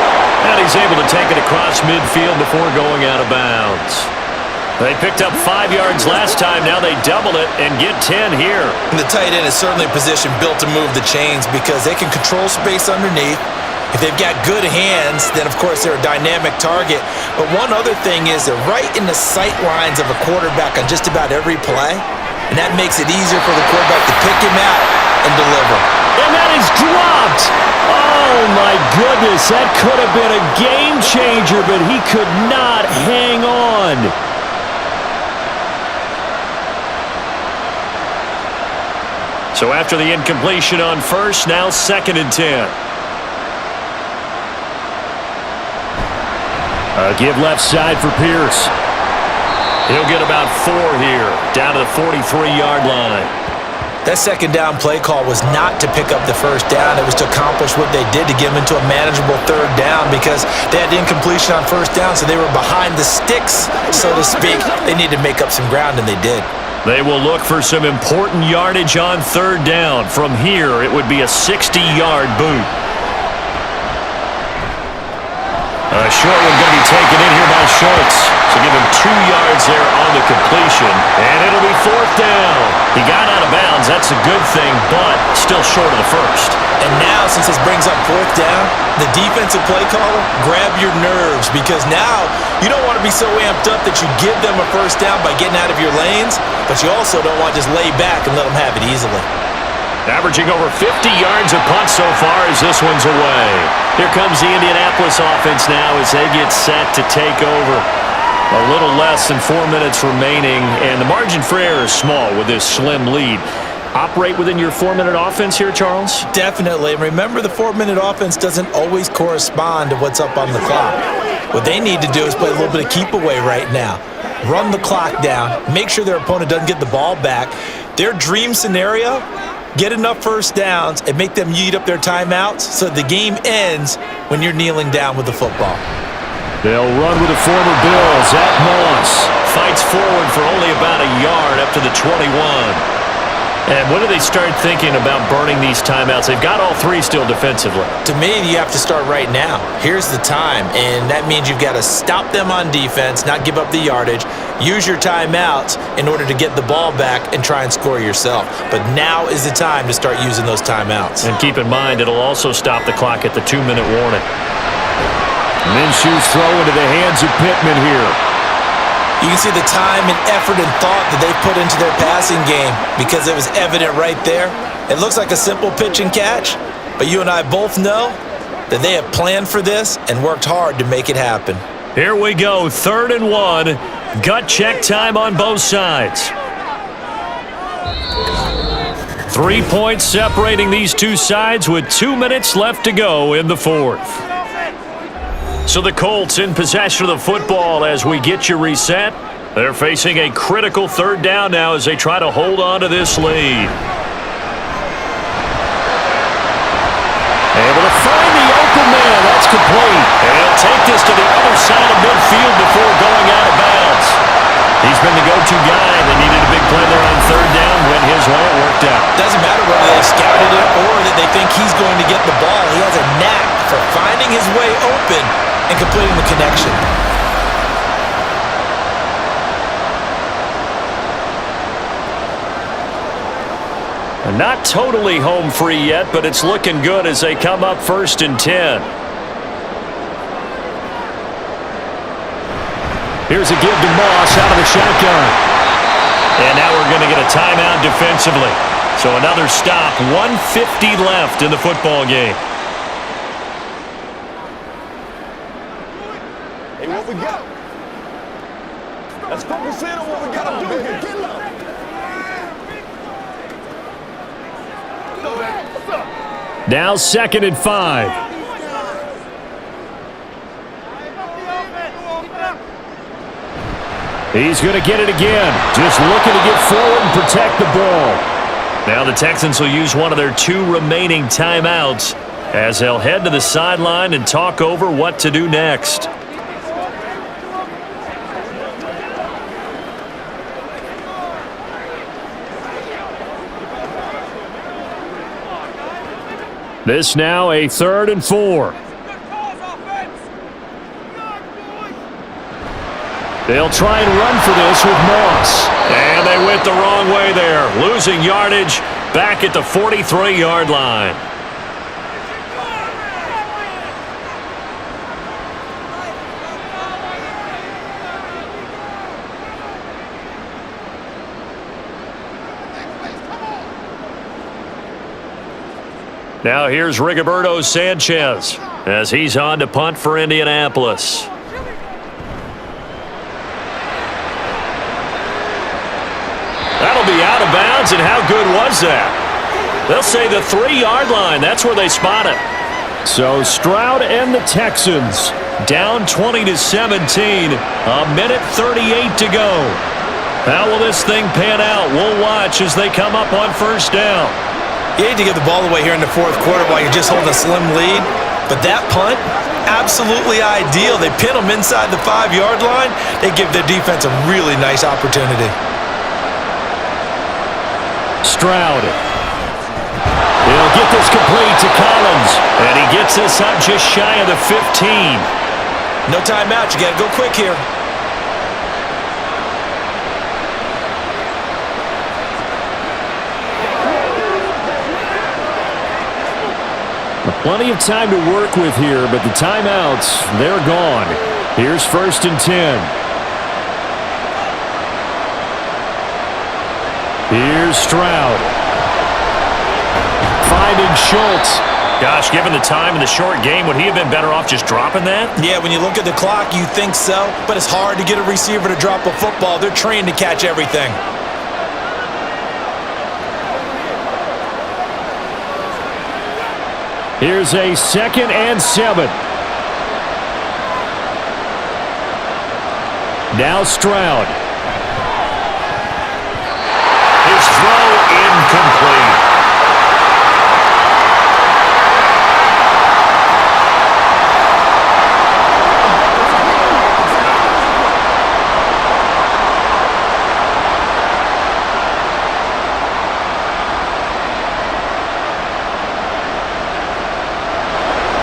And he's able to take it across midfield before going out of bounds. They picked up 5 yards last time. Now they double it and get 10 here. And the tight end is certainly a position built to move the chains because they can control space underneath. If they've got good hands, then of course they're a dynamic target. But one other thing is they're right in the sight lines of a quarterback on just about every play. And that makes it easier for the quarterback to pick him out and deliver. And that is dropped. Oh, my goodness. That could have been a game changer, but he could not hang on. So after the incompletion on first, now 2nd and 10. A give left side for Pierce. He'll get about 4 here, down to the 43-yard line. That 2nd down play call was not to pick up the first down. It was to accomplish what they did to get them into a manageable 3rd down because they had the incompletion on first down, so they were behind the sticks, so to speak. They needed to make up some ground, and they did. They will look for some important yardage on 3rd down. From here, it would be a 60-yard boot. A short one going to be taken in here by Schultz. So give him 2 yards there on the completion. And it'll be 4th down. He got out of bounds. That's a good thing, but still short of the first. And now, since this brings up 4th down, the defensive play caller, grab your nerves because now you don't want to be so amped up that you give them a first down by getting out of your lanes, but you also don't want to just lay back and let them have it easily. Averaging over 50 yards a punt so far as this one's away. Here comes the Indianapolis offense now as they get set to take over. A little less than 4 minutes remaining, and the margin for error is small with this slim lead. Operate within your 4-minute offense here, Charles? Definitely. And remember, the 4-minute offense doesn't always correspond to what's up on the clock. What they need to do is play a little bit of keep away right now. Run the clock down. Make sure their opponent doesn't get the ball back. Their dream scenario, get enough first downs and make them eat up their timeouts so the game ends when you're kneeling down with the football. They'll run with the former Bill, Zach Moss. Fights forward for only about a yard up to the 21. And when do they start thinking about burning these timeouts? They've got all 3 still defensively. To me, you have to start right now. Here's the time, and that means you've got to stop them on defense, not give up the yardage, use your timeouts in order to get the ball back and try and score yourself. But now is the time to start using those timeouts. And keep in mind, it'll also stop the clock at the 2-minute warning. Minshew's throw into the hands of Pittman here. You can see the time and effort and thought that they put into their passing game because it was evident right there. It looks like a simple pitch and catch, but you and I both know that they have planned for this and worked hard to make it happen. Here we go, 3rd and 1. Gut check time on both sides. 3 points separating these two sides with 2 minutes left to go in the 4th. So the Colts in possession of the football as we get you reset. They're facing a critical 3rd down now as they try to hold on to this lead. Able to find the open man. That's complete. And he'll take this to the other side of midfield before going out of bounds. He's been the go-to guy. They needed a big play there on 3rd down. Went his way. It worked out. Doesn't matter whether they scouted it or that they think he's going to get the ball. He has a knack for finding his way open and completing the connection. Not totally home free yet, but it's looking good as they come up 1st and 10. Here's a give to Moss out of the shotgun. And now we're going to get a timeout defensively. So another stop, 1:50 left in the football game. Hey, what we got? Let's focus in on what we got to do here. Get low. Now 2nd and 5. He's going to get it again. Just looking to get forward and protect the ball. Now the Texans will use one of their 2 remaining timeouts as they'll head to the sideline and talk over what to do next. This now a 3rd and 4. They'll try and run for this with Moss. And they went the wrong way there. Losing yardage back at the 43-yard line. Now here's Rigoberto Sanchez as he's on to punt for Indianapolis. That'll be out of bounds, and how good was that? They'll say the 3-yard line. That's where they spot it. So Stroud and the Texans down 20-17. A minute 38 to go. How will this thing pan out? We'll watch as they come up on 1st down. You hate to give the ball away here in the 4th quarter while you're just holding a slim lead. But that punt, absolutely ideal. They pin them inside the 5-yard line. They give their defense a really nice opportunity. Stroud. He'll get this complete to Collins. And he gets this up just shy of the 15. No timeout. You got to go quick here. Plenty of time to work with here, but the timeouts, they're gone. Here's 1st and 10. Here's Stroud. Finding Schultz. Gosh, given the time in the short game, would he have been better off just dropping that? Yeah, when you look at the clock, you think so, but it's hard to get a receiver to drop a football. They're trained to catch everything. Here's a 2nd and 7. Now Stroud. His throw incomplete.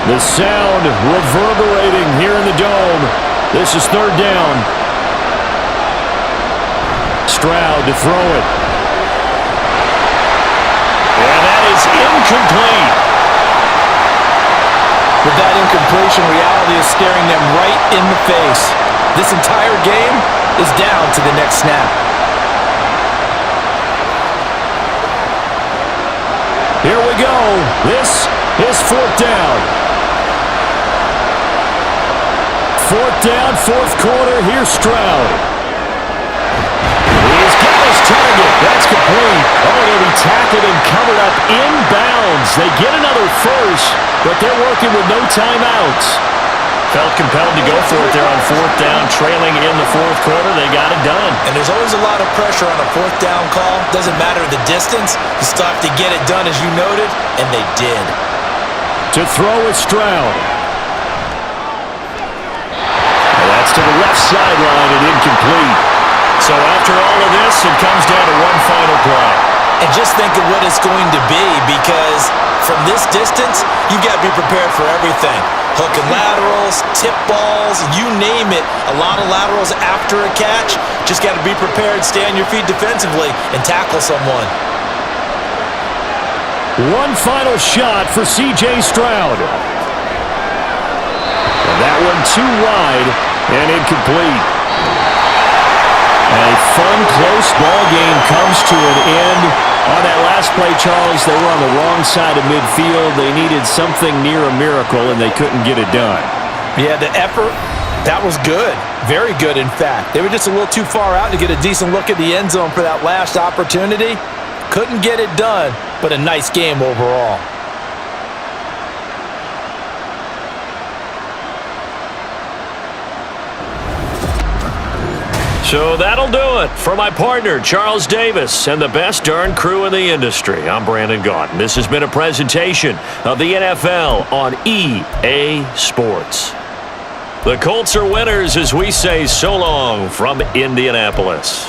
The sound reverberating here in the dome. This is 3rd down. Stroud to throw it. And that is incomplete. With that incompletion, reality is staring them right in the face. This entire game is down to the next snap. Here we go. This is 4th down. 4th down, 4th quarter. Here's Stroud. He's got his target. That's complete. Oh, he'll be tackled and covered up inbounds. They get another first, but they're working with no timeouts. Felt compelled to go for it there on 4th down, trailing in the 4th quarter. They got it done. And there's always a lot of pressure on a 4th down call. Doesn't matter the distance. You still have to get it done, as you noted, and they did. To throw is Stroud. And that's to the left sideline and incomplete. So after all of this, it comes down to one final play. And just think of what it's going to be, because from this distance, you've got to be prepared for everything. Hook and laterals, tip balls, you name it. A lot of laterals after a catch. Just got to be prepared, stay on your feet defensively, and tackle someone. One final shot for C.J. Stroud. And that one too wide and incomplete. A fun, close ball game comes to an end. On that last play, Charles, they were on the wrong side of midfield. They needed something near a miracle, and they couldn't get it done. Yeah, the effort, that was good. Very good, in fact. They were just a little too far out to get a decent look at the end zone for that last opportunity. Couldn't get it done, but a nice game overall. So that'll do it for my partner, Charles Davis, and the best darn crew in the industry. I'm Brandon Gaudin. This has been a presentation of the NFL on EA Sports. The Colts are winners as we say so long from Indianapolis.